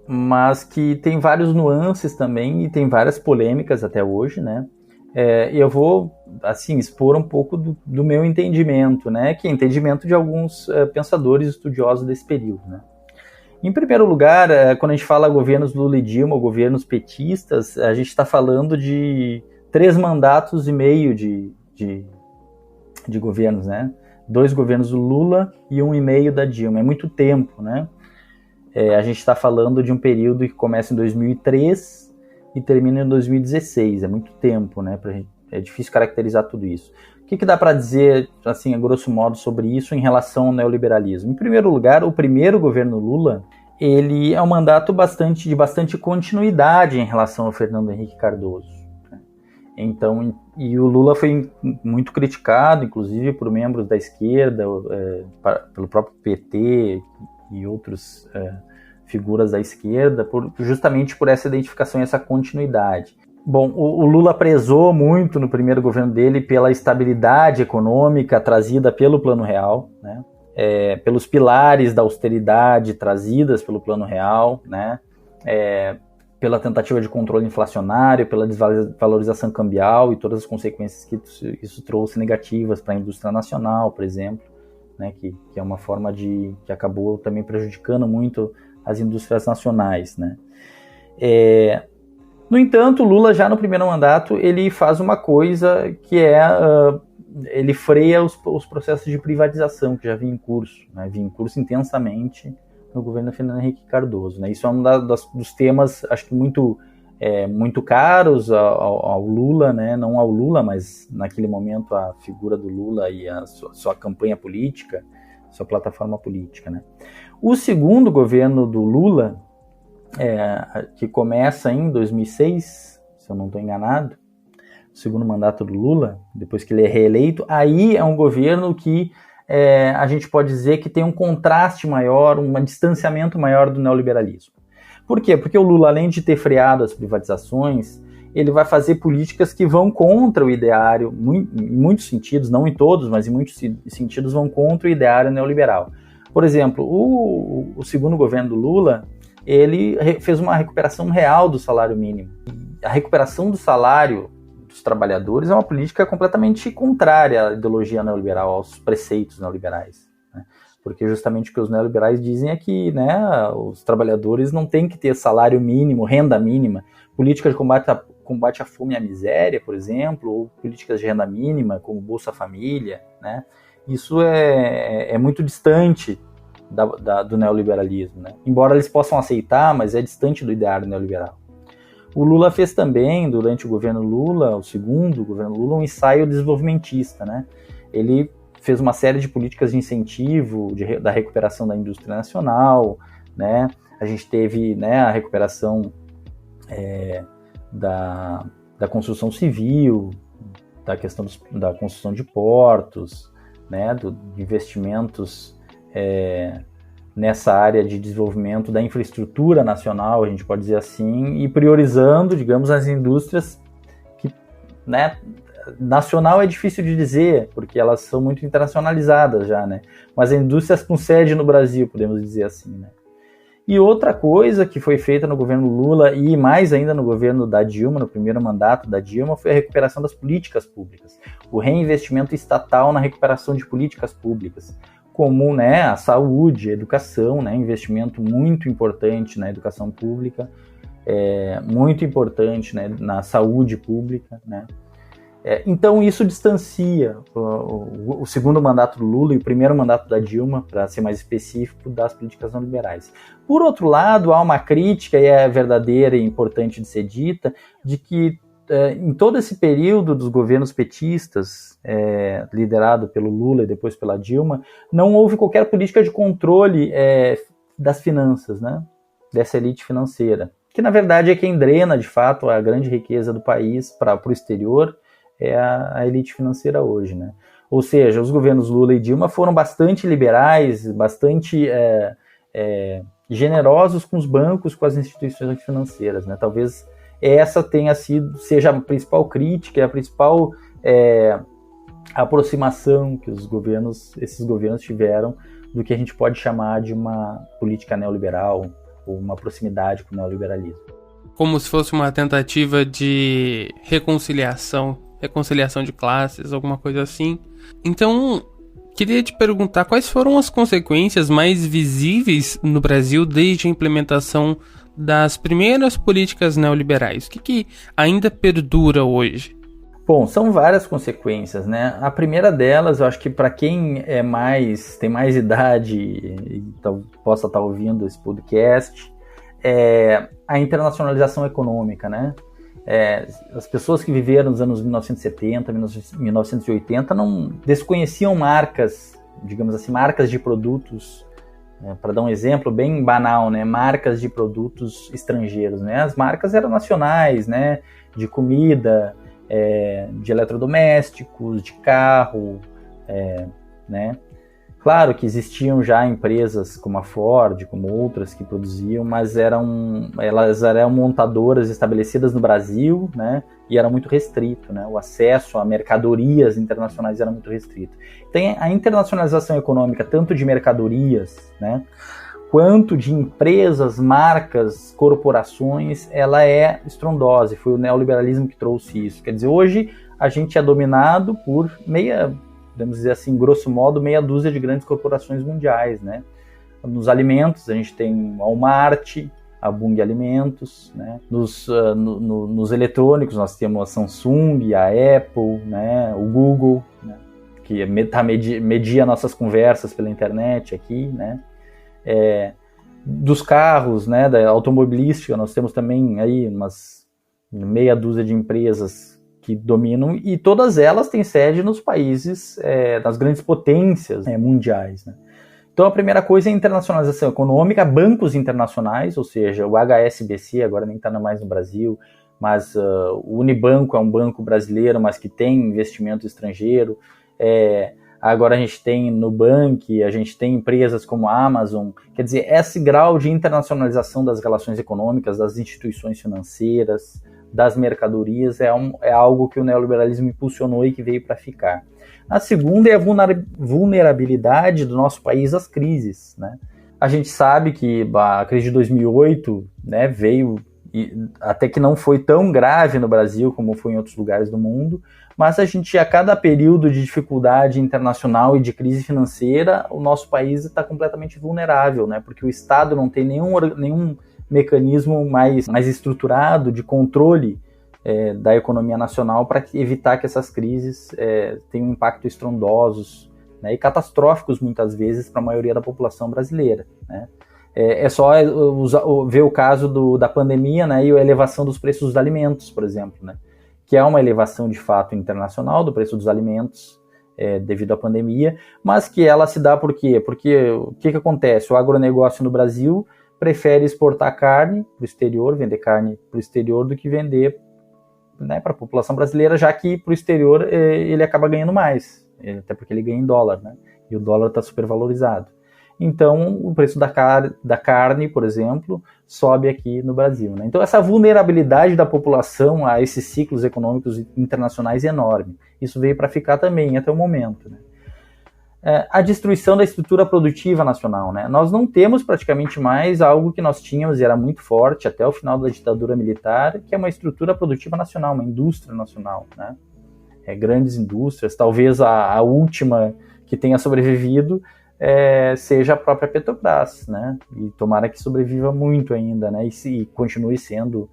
mas que tem vários nuances também e tem várias polêmicas até hoje, né? E eu vou, assim, expor um pouco do meu entendimento, né? Que é entendimento de alguns pensadores estudiosos desse período, né? Em primeiro lugar, quando a gente fala governos Lula e Dilma, ou governos petistas, a gente está falando de 3 mandatos e meio de governos, né? 2 governos do Lula e 1,5 da Dilma. É muito tempo, né? A gente está falando de um período que começa em 2003 e termina em 2016. É muito tempo, né? É difícil caracterizar tudo isso. O que dá para dizer, assim, a grosso modo, sobre isso em relação ao neoliberalismo? Em primeiro lugar, o primeiro governo Lula, ele é um mandato de bastante continuidade em relação ao Fernando Henrique Cardoso. Então, e o Lula foi muito criticado, inclusive por membros da esquerda, pelo próprio PT e outras figuras da esquerda, justamente por essa identificação e essa continuidade. Bom, o Lula prezou muito no primeiro governo dele pela estabilidade econômica trazida pelo Plano Real, né? Pelos pilares da austeridade trazidas pelo Plano Real, né? Pela tentativa de controle inflacionário, pela desvalorização cambial e todas as consequências que isso trouxe negativas para a indústria nacional, por exemplo, né, que é uma forma que acabou também prejudicando muito as indústrias nacionais, né. No entanto, Lula, já no primeiro mandato, ele faz uma coisa que ele freia os processos de privatização que já vinha em curso, né, intensamente no governo Fernando Henrique Cardoso, né? Isso é um dos temas, acho que muito caros ao Lula, né? Não ao Lula, mas naquele momento a figura do Lula e a sua campanha política, sua plataforma política, né? O segundo governo do Lula, que começa em 2006, se eu não estou enganado, o segundo mandato do Lula, depois que ele é reeleito, aí é um governo que a gente pode dizer que tem um contraste maior, um distanciamento maior do neoliberalismo. Por quê? Porque o Lula, além de ter freado as privatizações, ele vai fazer políticas que vão contra o ideário, em muitos sentidos, não em todos, mas em muitos sentidos vão contra o ideário neoliberal. Por exemplo, o segundo governo do Lula, ele fez uma recuperação real do salário mínimo. A recuperação do salário dos trabalhadores é uma política completamente contrária à ideologia neoliberal, aos preceitos neoliberais, né? Porque justamente o que os neoliberais dizem é que, né, os trabalhadores não têm que ter salário mínimo, renda mínima, política de combate à fome e à miséria, por exemplo, ou políticas de renda mínima, como Bolsa Família, né? Isso é muito distante do neoliberalismo, né? Embora eles possam aceitar, mas é distante do ideário neoliberal. O Lula fez também, durante o governo Lula, o segundo governo Lula, um ensaio desenvolvimentista, né? Ele fez uma série de políticas de incentivo da recuperação da indústria nacional, né? A gente teve, né, a recuperação da construção civil, da questão da construção de portos, né, de investimentos nessa área de desenvolvimento da infraestrutura nacional, a gente pode dizer assim, e priorizando, digamos, as indústrias que, né, nacional é difícil de dizer, porque elas são muito internacionalizadas já, né, mas indústrias com sede no Brasil, podemos dizer assim, né. E outra coisa que foi feita no governo Lula e mais ainda no governo da Dilma, no primeiro mandato da Dilma, foi a recuperação das políticas públicas, o reinvestimento estatal na recuperação de políticas públicas, como, né, a saúde, a educação, né, investimento muito importante na educação pública, muito importante, né, na saúde pública, né. Então isso distancia o segundo mandato do Lula e o primeiro mandato da Dilma, para ser mais específico, das políticas neoliberais. Por outro lado, há uma crítica, e é verdadeira e importante de ser dita, de que em todo esse período dos governos petistas, liderado pelo Lula e depois pela Dilma, não houve qualquer política de controle das finanças, né, dessa elite financeira, que na verdade é quem drena de fato a grande riqueza do país para o exterior, é a elite financeira hoje, né? Ou seja, os governos Lula e Dilma foram bastante liberais, bastante generosos com os bancos, com as instituições financeiras, né? Talvez essa seja a principal crítica, a principal aproximação que esses governos tiveram do que a gente pode chamar de uma política neoliberal ou uma proximidade com o neoliberalismo. Como se fosse uma tentativa de reconciliação de classes, alguma coisa assim. Então, queria te perguntar quais foram as consequências mais visíveis no Brasil desde a implementação das primeiras políticas neoliberais? O que ainda perdura hoje? Bom, são várias consequências, né? A primeira delas, eu acho que para quem tem mais idade e possa estar ouvindo esse podcast, é a internacionalização econômica, né? As pessoas que viveram nos anos 1970, 1980 não desconheciam marcas, digamos assim, marcas de produtos, para dar um exemplo bem banal, né? Marcas de produtos estrangeiros, né? As marcas eram nacionais, né? De comida, de eletrodomésticos, de carro, né? Claro que existiam já empresas como a Ford, como outras que produziam, mas elas eram montadoras estabelecidas no Brasil, né? E era muito restrito, né? O acesso a mercadorias internacionais era muito restrito. Então, a internacionalização econômica, tanto de mercadorias, né? Quanto de empresas, marcas, corporações, ela é estrondosa. Foi o neoliberalismo que trouxe isso. Quer dizer, hoje a gente é dominado por podemos dizer assim, grosso modo, meia dúzia de grandes corporações mundiais, né? Nos alimentos, a gente tem a Walmart, a Bunge Alimentos, né? Nos eletrônicos, nós temos a Samsung, a Apple, né? O Google, né? Que media nossas conversas pela internet aqui, né? Dos carros, né? Da automobilística, nós temos também aí umas meia dúzia de empresas que dominam, e todas elas têm sede nos países, nas grandes potências mundiais, né? Então a primeira coisa é a internacionalização econômica, bancos internacionais, ou seja, o HSBC agora nem está mais no Brasil, mas o Unibanco é um banco brasileiro, mas que tem investimento estrangeiro. Agora a gente tem Nubank, a gente tem empresas como a Amazon. Quer dizer, esse grau de internacionalização das relações econômicas, das instituições financeiras, das mercadorias, é algo que o neoliberalismo impulsionou e que veio para ficar. A segunda é a vulnerabilidade do nosso país às crises, né? A gente sabe que a crise de 2008, né, veio, até que não foi tão grave no Brasil como foi em outros lugares do mundo, mas a cada período de dificuldade internacional e de crise financeira, o nosso país está completamente vulnerável, né? Porque o Estado não tem nenhum mecanismo mais estruturado de controle da economia nacional para evitar que essas crises tenham impacto estrondosos, né, e catastróficos muitas vezes para a maioria da população brasileira, né? É só ver o caso da pandemia, né, e a elevação dos preços dos alimentos, por exemplo, né, que é uma elevação de fato internacional do preço dos alimentos devido à pandemia, mas que ela se dá por quê? Porque o que acontece? O agronegócio no Brasil prefere exportar carne para o exterior, vender carne para o exterior, do que vender, né, para a população brasileira, já que para o exterior ele acaba ganhando mais, até porque ele ganha em dólar, né, e o dólar está supervalorizado. Então, o preço da carne, por exemplo, sobe aqui no Brasil, né? Então, essa vulnerabilidade da população a esses ciclos econômicos internacionais é enorme. Isso veio para ficar também até o momento, né? A destruição da estrutura produtiva nacional, né? Nós não temos praticamente mais algo que nós tínhamos e era muito forte até o final da ditadura militar, que é uma estrutura produtiva nacional, uma indústria nacional, né? Grandes indústrias, talvez a última que tenha sobrevivido seja a própria Petrobras, né? E tomara que sobreviva muito ainda, né? E continue sendo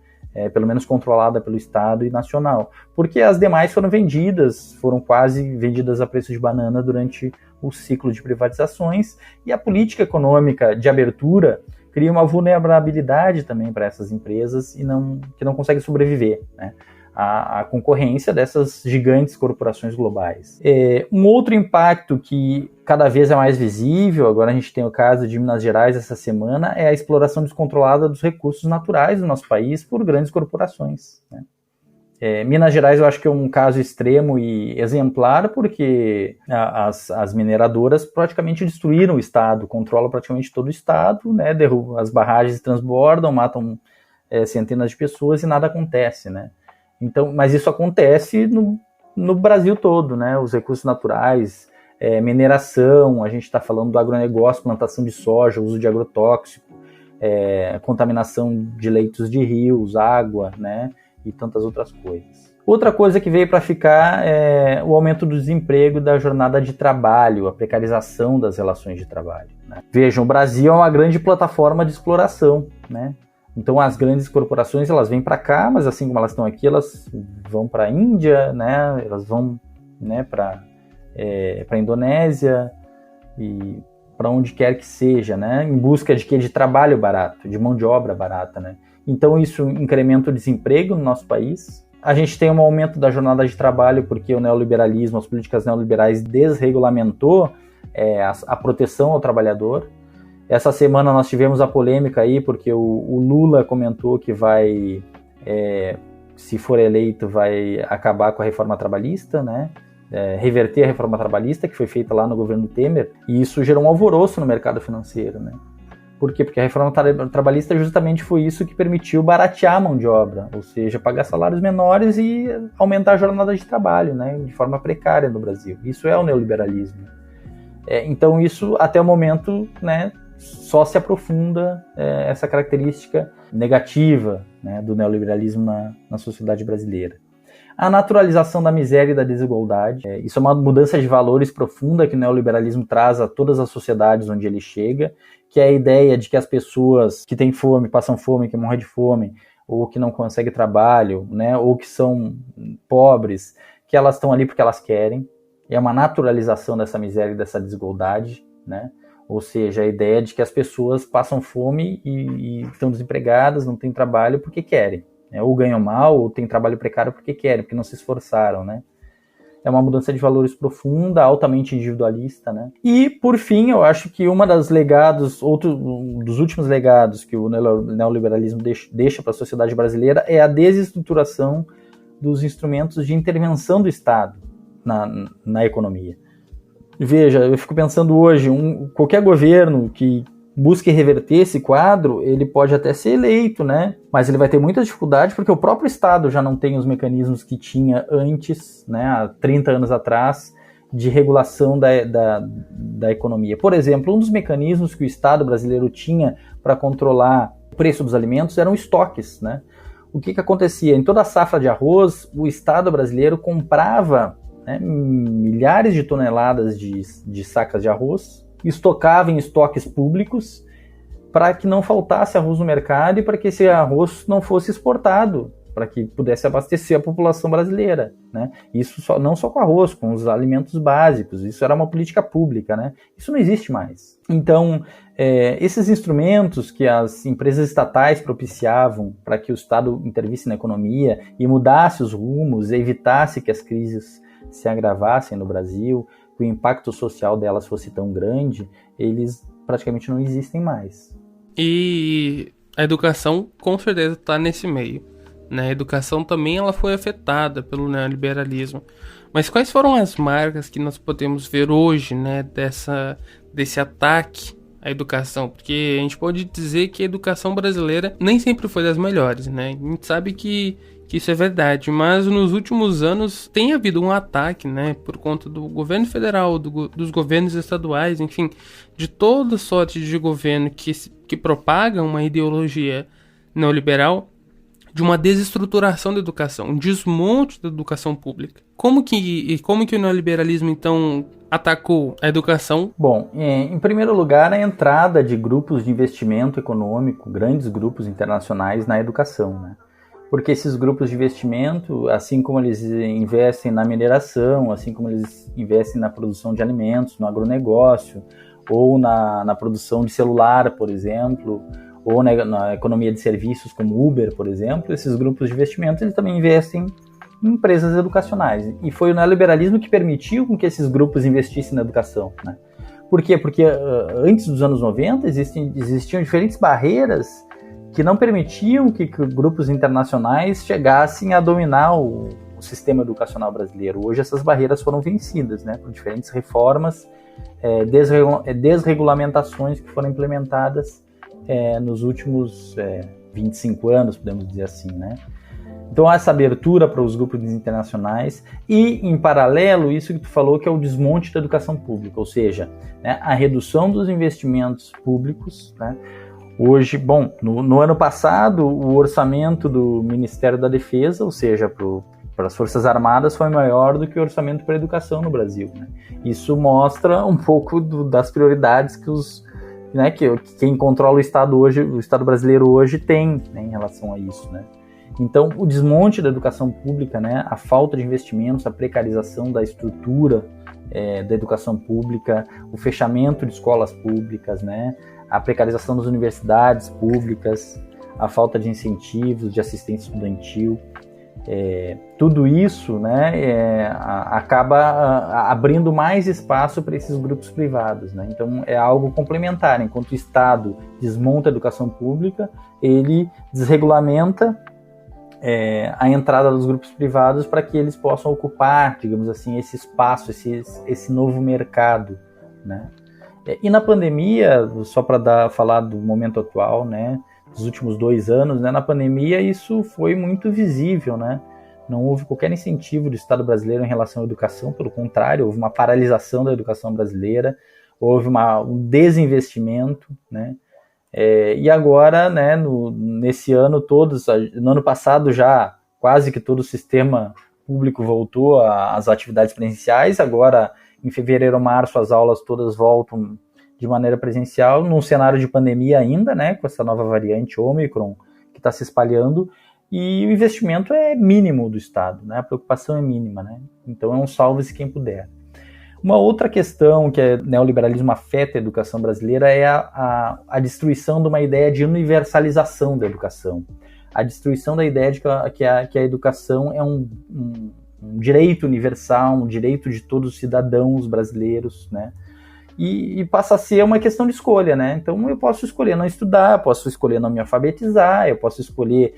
pelo menos controlada pelo Estado e nacional, porque as demais foram quase vendidas a preço de banana durante o ciclo de privatizações, e a política econômica de abertura cria uma vulnerabilidade também para essas empresas que não conseguem sobreviver, né? a concorrência dessas gigantes corporações globais. Um outro impacto que cada vez é mais visível, agora a gente tem o caso de Minas Gerais essa semana, é a exploração descontrolada dos recursos naturais do nosso país por grandes corporações, né? Minas Gerais eu acho que é um caso extremo e exemplar, porque as mineradoras praticamente destruíram o estado, controlam praticamente todo o estado, né? As barragens transbordam, matam centenas de pessoas e nada acontece, né? Então, mas isso acontece no Brasil todo, né? Os recursos naturais, mineração, a gente está falando do agronegócio, plantação de soja, uso de agrotóxico, contaminação de leitos de rios, água, né? E tantas outras coisas. Outra coisa que veio para ficar é o aumento do desemprego, da jornada de trabalho, a precarização das relações de trabalho, né? Vejam, o Brasil é uma grande plataforma de exploração, né? Então as grandes corporações, elas vêm para cá, mas assim como elas estão aqui, elas vão para a Índia, né? Elas vão, né, para a Indonésia e para onde quer que seja, né? Em busca de trabalho barato, de mão de obra barata, né? Então isso incrementa o desemprego no nosso país. A gente tem um aumento da jornada de trabalho porque o neoliberalismo, as políticas neoliberais desregulamentou a proteção ao trabalhador. Essa semana nós tivemos a polêmica aí porque o Lula comentou que vai, se for eleito, vai acabar com a reforma trabalhista, né? Reverter a reforma trabalhista que foi feita lá no governo Temer, e isso gerou um alvoroço no mercado financeiro, né? Por quê? Porque a reforma trabalhista justamente foi isso que permitiu baratear a mão de obra, ou seja, pagar salários menores e aumentar a jornada de trabalho, né, de forma precária no Brasil. Isso é o neoliberalismo. Então isso, até o momento, né, só se aprofunda essa característica negativa, né, do neoliberalismo na sociedade brasileira. A naturalização da miséria e da desigualdade. Isso é uma mudança de valores profunda que o neoliberalismo traz a todas as sociedades onde ele chega, que é a ideia de que as pessoas que têm fome, passam fome, que morrem de fome, ou que não conseguem trabalho, né, ou que são pobres, que elas estão ali porque elas querem. É uma naturalização dessa miséria e dessa desigualdade, né? Ou seja, a ideia de que as pessoas passam fome e estão desempregadas, não têm trabalho porque querem. Ou ganham mal, ou têm trabalho precário porque querem, porque não se esforçaram, né? É uma mudança de valores profunda, altamente individualista, né? E, por fim, eu acho que um dos últimos legados que o neoliberalismo deixa para a sociedade brasileira é a desestruturação dos instrumentos de intervenção do Estado na economia. Veja, eu fico pensando hoje, qualquer governo que busque reverter esse quadro, ele pode até ser eleito, né? Mas ele vai ter muita dificuldade porque o próprio Estado já não tem os mecanismos que tinha antes, né, há 30 anos atrás, de regulação da economia. Por exemplo, um dos mecanismos que o Estado brasileiro tinha para controlar o preço dos alimentos eram estoques, né? O que acontecia? Em toda a safra de arroz, o Estado brasileiro comprava, né, milhares de toneladas de sacas de arroz, estocava em estoques públicos para que não faltasse arroz no mercado e para que esse arroz não fosse exportado, para que pudesse abastecer a população brasileira, né? Isso não só com arroz, com os alimentos básicos, isso era uma política pública, né? Isso não existe mais. Então, esses instrumentos que as empresas estatais propiciavam para que o Estado intervisse na economia e mudasse os rumos, evitasse que as crises se agravassem no Brasil, que o impacto social delas fosse tão grande, eles praticamente não existem mais. E a educação com certeza está nesse meio, né? A educação também ela foi afetada pelo neoliberalismo. Mas quais foram as marcas que nós podemos ver hoje, né, desse ataque à educação? Porque a gente pode dizer que a educação brasileira nem sempre foi das melhores, né? A gente sabe que isso é verdade, mas nos últimos anos tem havido um ataque, né, por conta do governo federal, dos governos estaduais, enfim, de toda sorte de governo que propagam uma ideologia neoliberal, de uma desestruturação da educação, um desmonte da educação pública. Como que o neoliberalismo, então, atacou a educação? Bom, em primeiro lugar, a entrada de grupos de investimento econômico, grandes grupos internacionais na educação, né? Porque esses grupos de investimento, assim como eles investem na mineração, assim como eles investem na produção de alimentos, no agronegócio, ou na produção de celular, por exemplo, ou na economia de serviços como Uber, por exemplo, esses grupos de investimento eles também investem em empresas educacionais. E foi o neoliberalismo que permitiu com que esses grupos investissem na educação, né? Por quê? Porque antes dos anos 90 existiam diferentes barreiras que não permitiam que grupos internacionais chegassem a dominar o sistema educacional brasileiro. Hoje essas barreiras foram vencidas, né, por diferentes reformas, desregulamentações que foram implementadas nos últimos 25 anos, podemos dizer assim, né? Então há essa abertura para os grupos internacionais e, em paralelo, isso que tu falou que é o desmonte da educação pública, ou seja, né, a redução dos investimentos públicos, né? Hoje, bom, no ano passado, o orçamento do Ministério da Defesa, ou seja, para as Forças Armadas, foi maior do que o orçamento para a educação no Brasil, né? Isso mostra um pouco das prioridades que quem controla o Estado hoje, o Estado brasileiro hoje tem, né, em relação a isso, né? Então, o desmonte da educação pública, né, a falta de investimentos, a precarização da estrutura da educação pública, o fechamento de escolas públicas, né, a precarização das universidades públicas, a falta de incentivos, de assistência estudantil, tudo isso, né, acaba abrindo mais espaço para esses grupos privados, né? Então é algo complementar. Enquanto o Estado desmonta a educação pública, ele desregulamenta a entrada dos grupos privados para que eles possam ocupar, digamos assim, esse espaço, esse novo mercado, né? E na pandemia, só para falar do momento atual, né, dos últimos 2 anos, né, na pandemia isso foi muito visível, né? Não houve qualquer incentivo do Estado brasileiro em relação à educação, pelo contrário, houve uma paralisação da educação brasileira, houve um desinvestimento, né? E agora, né, nesse ano no ano passado já quase que todo o sistema público voltou às atividades presenciais, agora em fevereiro ou março as aulas todas voltam de maneira presencial, num cenário de pandemia ainda, né, com essa nova variante Ômicron que está se espalhando, e o investimento é mínimo do Estado, né, a preocupação é mínima, né, então é um salve-se quem puder. Uma outra questão que o neoliberalismo afeta a educação brasileira é a destruição de uma ideia de universalização da educação. A destruição da ideia de que a educação é um direito universal, um direito de todos os cidadãos brasileiros, né? E passa a ser uma questão de escolha, né? Então eu posso escolher não estudar, posso escolher não me alfabetizar, eu posso escolher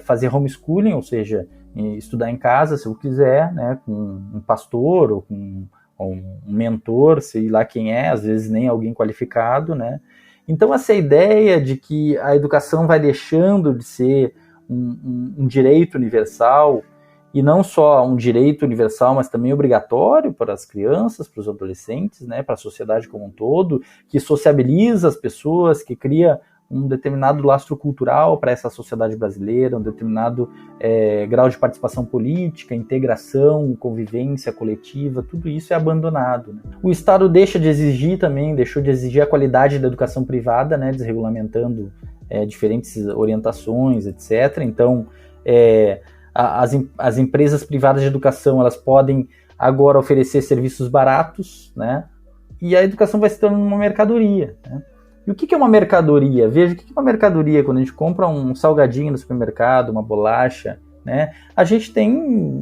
fazer homeschooling, ou seja, estudar em casa se eu quiser, né? Com um pastor ou com um mentor, sei lá quem é, às vezes nem alguém qualificado, né? Então essa ideia de que a educação vai deixando de ser um direito universal, e não só um direito universal, mas também obrigatório para as crianças, para os adolescentes, né, para a sociedade como um todo, que sociabiliza as pessoas, que cria um determinado lastro cultural para essa sociedade brasileira, um determinado grau de participação política, integração, convivência coletiva, tudo isso é abandonado, né? O Estado deixou de exigir a qualidade da educação privada, né, desregulamentando diferentes orientações, etc. Então, as empresas privadas de educação, elas podem agora oferecer serviços baratos, né? E a educação vai se tornando uma mercadoria, né? E o que é uma mercadoria? Veja, o que é uma mercadoria? Quando a gente compra um salgadinho no supermercado, uma bolacha, né? A gente tem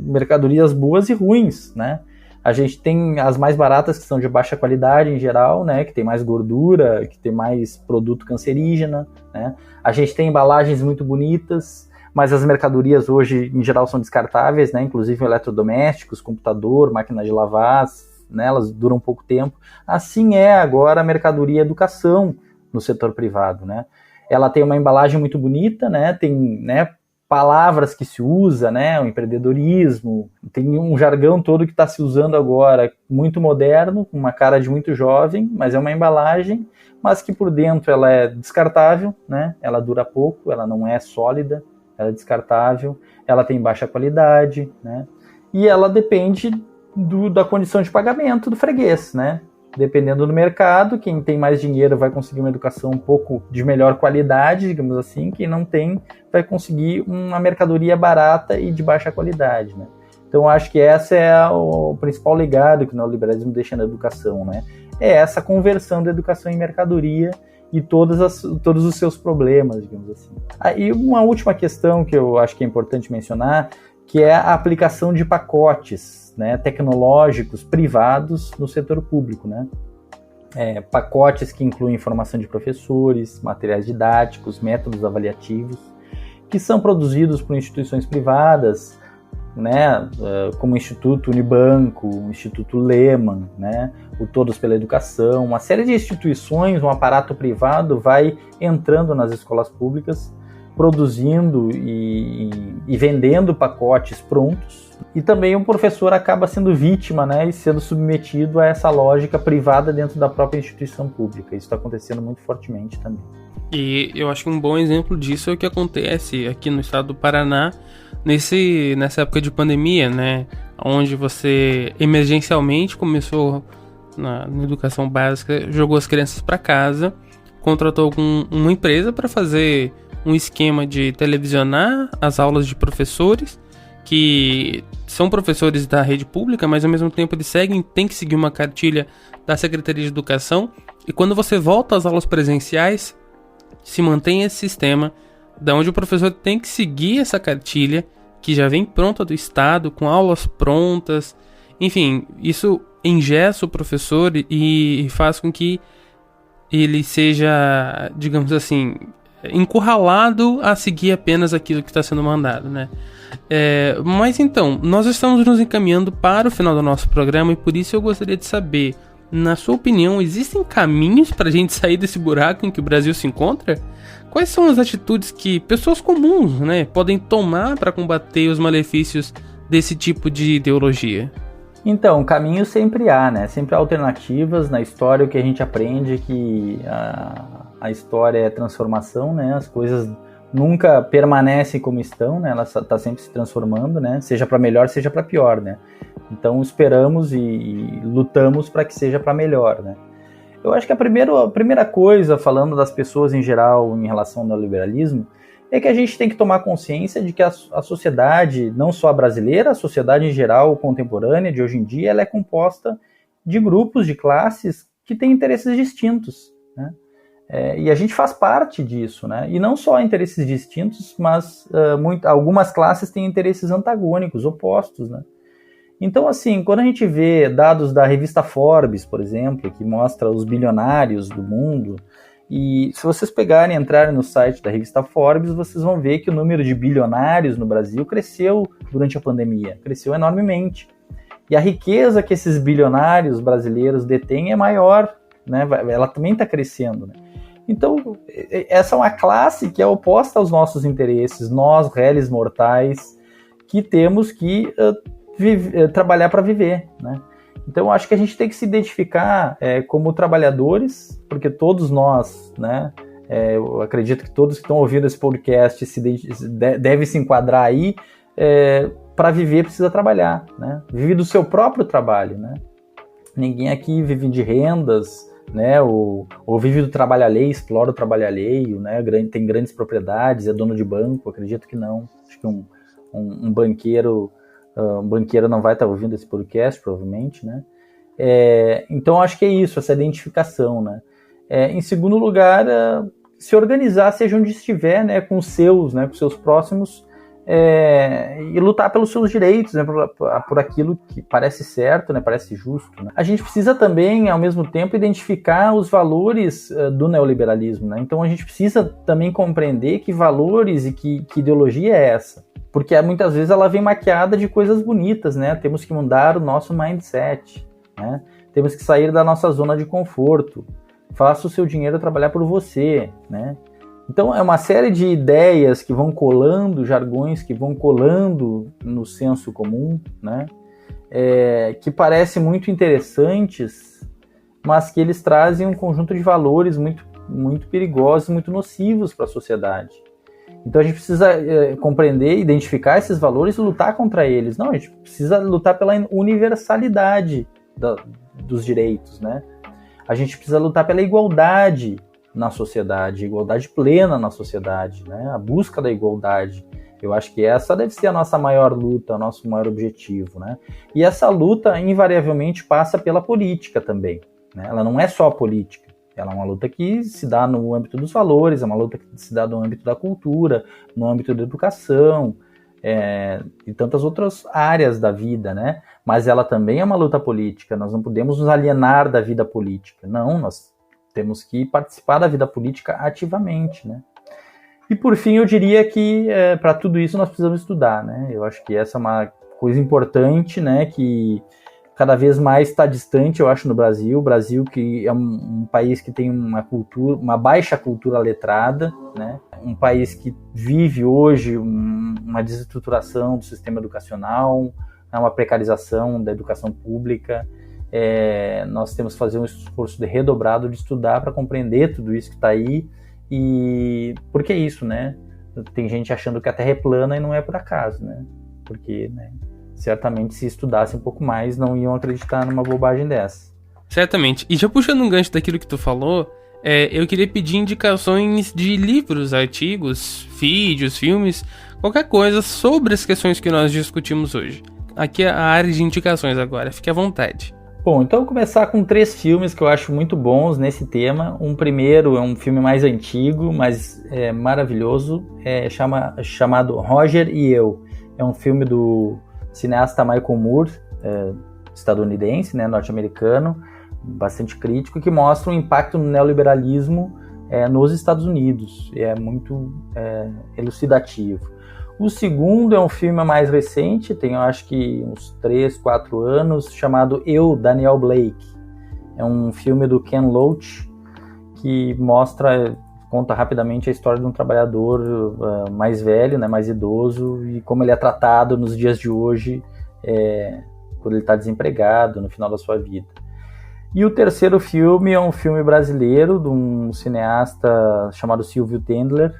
mercadorias boas e ruins, né? A gente tem as mais baratas, que são de baixa qualidade em geral, né? Que tem mais gordura, que tem mais produto cancerígena, né? A gente tem embalagens muito bonitas, mas as mercadorias hoje, em geral, são descartáveis, né? Inclusive eletrodomésticos, computador, máquina de lavar, né? Elas duram pouco tempo. Assim é agora a mercadoria educação no setor privado, né? Ela tem uma embalagem muito bonita, né? Tem, né, palavras que se usa, né? O empreendedorismo, tem um jargão todo que está se usando agora, muito moderno, com uma cara de muito jovem, mas é uma embalagem, mas que por dentro ela é descartável, né? Ela dura pouco, ela não é sólida, ela é descartável, ela tem baixa qualidade, né? E ela depende da condição de pagamento do freguês, né? Dependendo do mercado, quem tem mais dinheiro vai conseguir uma educação um pouco de melhor qualidade, digamos assim, quem não tem vai conseguir uma mercadoria barata e de baixa qualidade, né? Então acho que esse é o principal legado que o neoliberalismo deixa na educação, né? É essa conversão da educação em mercadoria e todos os seus problemas, digamos assim. E uma última questão que eu acho que é importante mencionar, que é a aplicação de pacotes, né, tecnológicos privados no setor público, né? Pacotes que incluem formação de professores, materiais didáticos, métodos avaliativos, que são produzidos por instituições privadas, né, como o Instituto Unibanco, o Instituto Lehman, né, o Todos pela Educação. Uma série de instituições, um aparato privado vai entrando nas escolas públicas, produzindo e vendendo pacotes prontos, e também o professor acaba sendo vítima, né, e sendo submetido a essa lógica privada dentro da própria instituição pública. Isso está acontecendo muito fortemente também. E eu acho que um bom exemplo disso é o que acontece aqui no estado do Paraná, nessa época de pandemia, né, onde você emergencialmente começou na educação básica, jogou as crianças para casa, contratou uma empresa para fazer um esquema de televisionar as aulas de professores, que são professores da rede pública, mas ao mesmo tempo eles têm que seguir uma cartilha da Secretaria de Educação, e quando você volta às aulas presenciais, se mantém esse sistema, da onde o professor tem que seguir essa cartilha, que já vem pronta do Estado, com aulas prontas. Enfim, isso engessa o professor e faz com que ele seja, digamos assim, encurralado a seguir apenas aquilo que está sendo mandado, né? Mas então, nós estamos nos encaminhando para o final do nosso programa, e por isso eu gostaria de saber, na sua opinião, existem caminhos para a gente sair desse buraco em que o Brasil se encontra? Quais são as atitudes que pessoas comuns, né, podem tomar para combater os malefícios desse tipo de ideologia? Então, caminhos sempre há, né? Sempre há alternativas. Na história, o que a gente aprende é que a história é transformação, né? As coisas nunca permanecem como estão, né? Ela está sempre se transformando, né? Seja para melhor, seja para pior, né? Então, esperamos e lutamos para que seja para melhor, né? Eu acho que a primeira coisa, falando das pessoas em geral em relação ao neoliberalismo, é que a gente tem que tomar consciência de que a sociedade, não só a brasileira, a sociedade em geral contemporânea de hoje em dia, ela é composta de grupos, de classes que têm interesses distintos, né? E a gente faz parte disso, né? E não só interesses distintos, mas algumas classes têm interesses antagônicos, opostos, né? Então, assim, quando a gente vê dados da revista Forbes, por exemplo, que mostra os bilionários do mundo, e se vocês pegarem e entrarem no site da revista Forbes, vocês vão ver que o número de bilionários no Brasil cresceu durante a pandemia, cresceu enormemente. E a riqueza que esses bilionários brasileiros detêm é maior, né? Ela também está crescendo, né? Então, essa é uma classe que é oposta aos nossos interesses, nós, réis mortais, que temos que trabalhar para viver, né? Então, acho que a gente tem que se identificar como trabalhadores, porque todos nós, né, eu acredito que todos que estão ouvindo esse podcast devem se enquadrar aí. Para viver precisa trabalhar, né? Vive do seu próprio trabalho, né? Ninguém aqui vive de rendas, né? Ou vive do trabalho alheio, explora o trabalho alheio, né? Tem grandes propriedades, é dono de banco. Acredito que não. Acho que um banqueiro não vai estar ouvindo esse podcast, provavelmente, né? Então, acho que é isso, essa identificação, né? Em segundo lugar, se organizar, seja onde estiver, né, com os seus, né, com seus próximos, e lutar pelos seus direitos, né, por aquilo que parece certo, né, parece justo, né? A gente precisa também, ao mesmo tempo, identificar os valores do neoliberalismo, né? Então, a gente precisa também compreender que valores e que ideologia é essa. Porque muitas vezes ela vem maquiada de coisas bonitas, né? Temos que mudar o nosso mindset, né? Temos que sair da nossa zona de conforto. Faça o seu dinheiro trabalhar por você, né? Então é uma série de ideias que vão colando, jargões que vão colando no senso comum, né? Que parecem muito interessantes, mas que eles trazem um conjunto de valores muito, muito perigosos, muito nocivos para a sociedade. Então a gente precisa compreender, identificar esses valores e lutar contra eles. Não, a gente precisa lutar pela universalidade dos direitos, né? A gente precisa lutar pela igualdade na sociedade, igualdade plena na sociedade, né? A busca da igualdade. Eu acho que essa deve ser a nossa maior luta, o nosso maior objetivo, né? E essa luta, invariavelmente, passa pela política também, né? Ela não é só a política. Ela é uma luta que se dá no âmbito dos valores, é uma luta que se dá no âmbito da cultura, no âmbito da educação, e tantas outras áreas da vida, né? Mas ela também é uma luta política, nós não podemos nos alienar da vida política. Não, nós temos que participar da vida política ativamente, né? E por fim, eu diria que para tudo isso nós precisamos estudar, né? Eu acho que essa é uma coisa importante, né? Que cada vez mais está distante, eu acho, no Brasil. O Brasil que é um país que tem uma baixa cultura letrada, né? Um país que vive hoje uma desestruturação do sistema educacional, uma precarização da educação pública. Nós temos que fazer um esforço redobrado de estudar para compreender tudo isso que está aí. E por que isso, né? Tem gente achando que a Terra é plana e não é por acaso, né? Porque, né, certamente se estudasse um pouco mais não iam acreditar numa bobagem dessa. Certamente. E já puxando um gancho daquilo que tu falou, eu queria pedir indicações de livros, artigos, vídeos, filmes, qualquer coisa sobre as questões que nós discutimos hoje. Aqui é a área de indicações agora, fique à vontade. Bom, então eu vou começar com 3 filmes que eu acho muito bons nesse tema. Um primeiro é um filme mais antigo, mas é maravilhoso, chamado Roger e Eu. É um filme do cineasta Michael Moore, estadunidense, né, norte-americano, bastante crítico, que mostra o impacto no neoliberalismo nos Estados Unidos. É muito elucidativo. O segundo é um filme mais recente, tem eu acho que uns 3, 4 anos, chamado Eu, Daniel Blake. É um filme do Ken Loach, que conta rapidamente a história de um trabalhador mais velho, né, mais idoso, e como ele é tratado nos dias de hoje, quando ele está desempregado, no final da sua vida. E o terceiro filme é um filme brasileiro, de um cineasta chamado Silvio Tendler,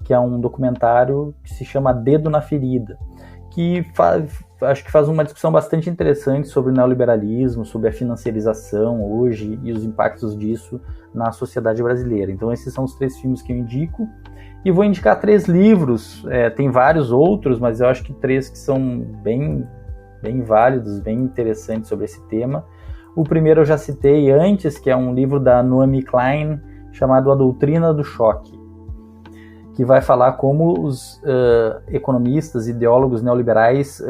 que é um documentário que se chama Dedo na Ferida, que acho que faz uma discussão bastante interessante sobre o neoliberalismo, sobre a financiarização hoje e os impactos disso na sociedade brasileira. Então esses são os 3 filmes que eu indico, e vou indicar 3 livros, tem vários outros, mas eu acho que 3 que são bem válidos, bem interessantes sobre esse tema. O primeiro eu já citei antes, que é um livro da Naomi Klein, chamado A Doutrina do Choque, que vai falar como os economistas, ideólogos neoliberais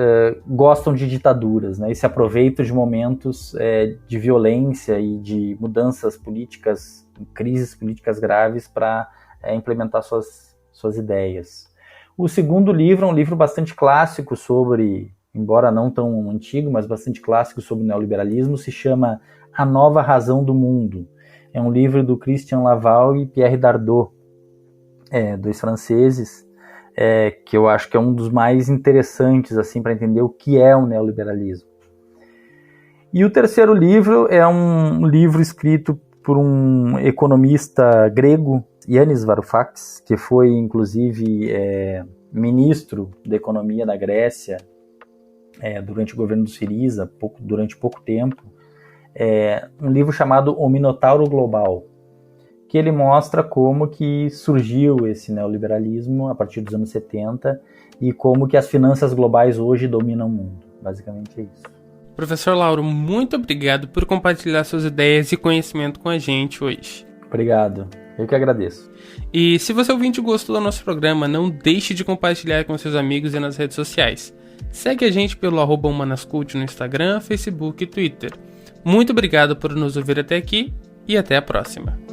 gostam de ditaduras, né, e se aproveitam de momentos de violência e de mudanças políticas, crises políticas graves para implementar suas ideias. O segundo livro é um livro bastante clássico sobre, embora não tão antigo, mas bastante clássico sobre o neoliberalismo, se chama A Nova Razão do Mundo. É um livro do Christian Laval e Pierre Dardot, 2 franceses, que eu acho que é um dos mais interessantes assim, para entender o que é o neoliberalismo. E o terceiro livro é um livro escrito por um economista grego, Yanis Varoufakis, que foi inclusive ministro da economia da Grécia durante o governo do Syriza, durante pouco tempo. Um livro chamado O Minotauro Global, que ele mostra como que surgiu esse neoliberalismo a partir dos anos 70 e como que as finanças globais hoje dominam o mundo. Basicamente é isso. Professor Lauro, muito obrigado por compartilhar suas ideias e conhecimento com a gente hoje. Obrigado, eu que agradeço. E se você ouvinte gostou do nosso programa, não deixe de compartilhar com seus amigos e nas redes sociais. Segue a gente pelo @humanascult no Instagram, Facebook e Twitter. Muito obrigado por nos ouvir até aqui e até a próxima.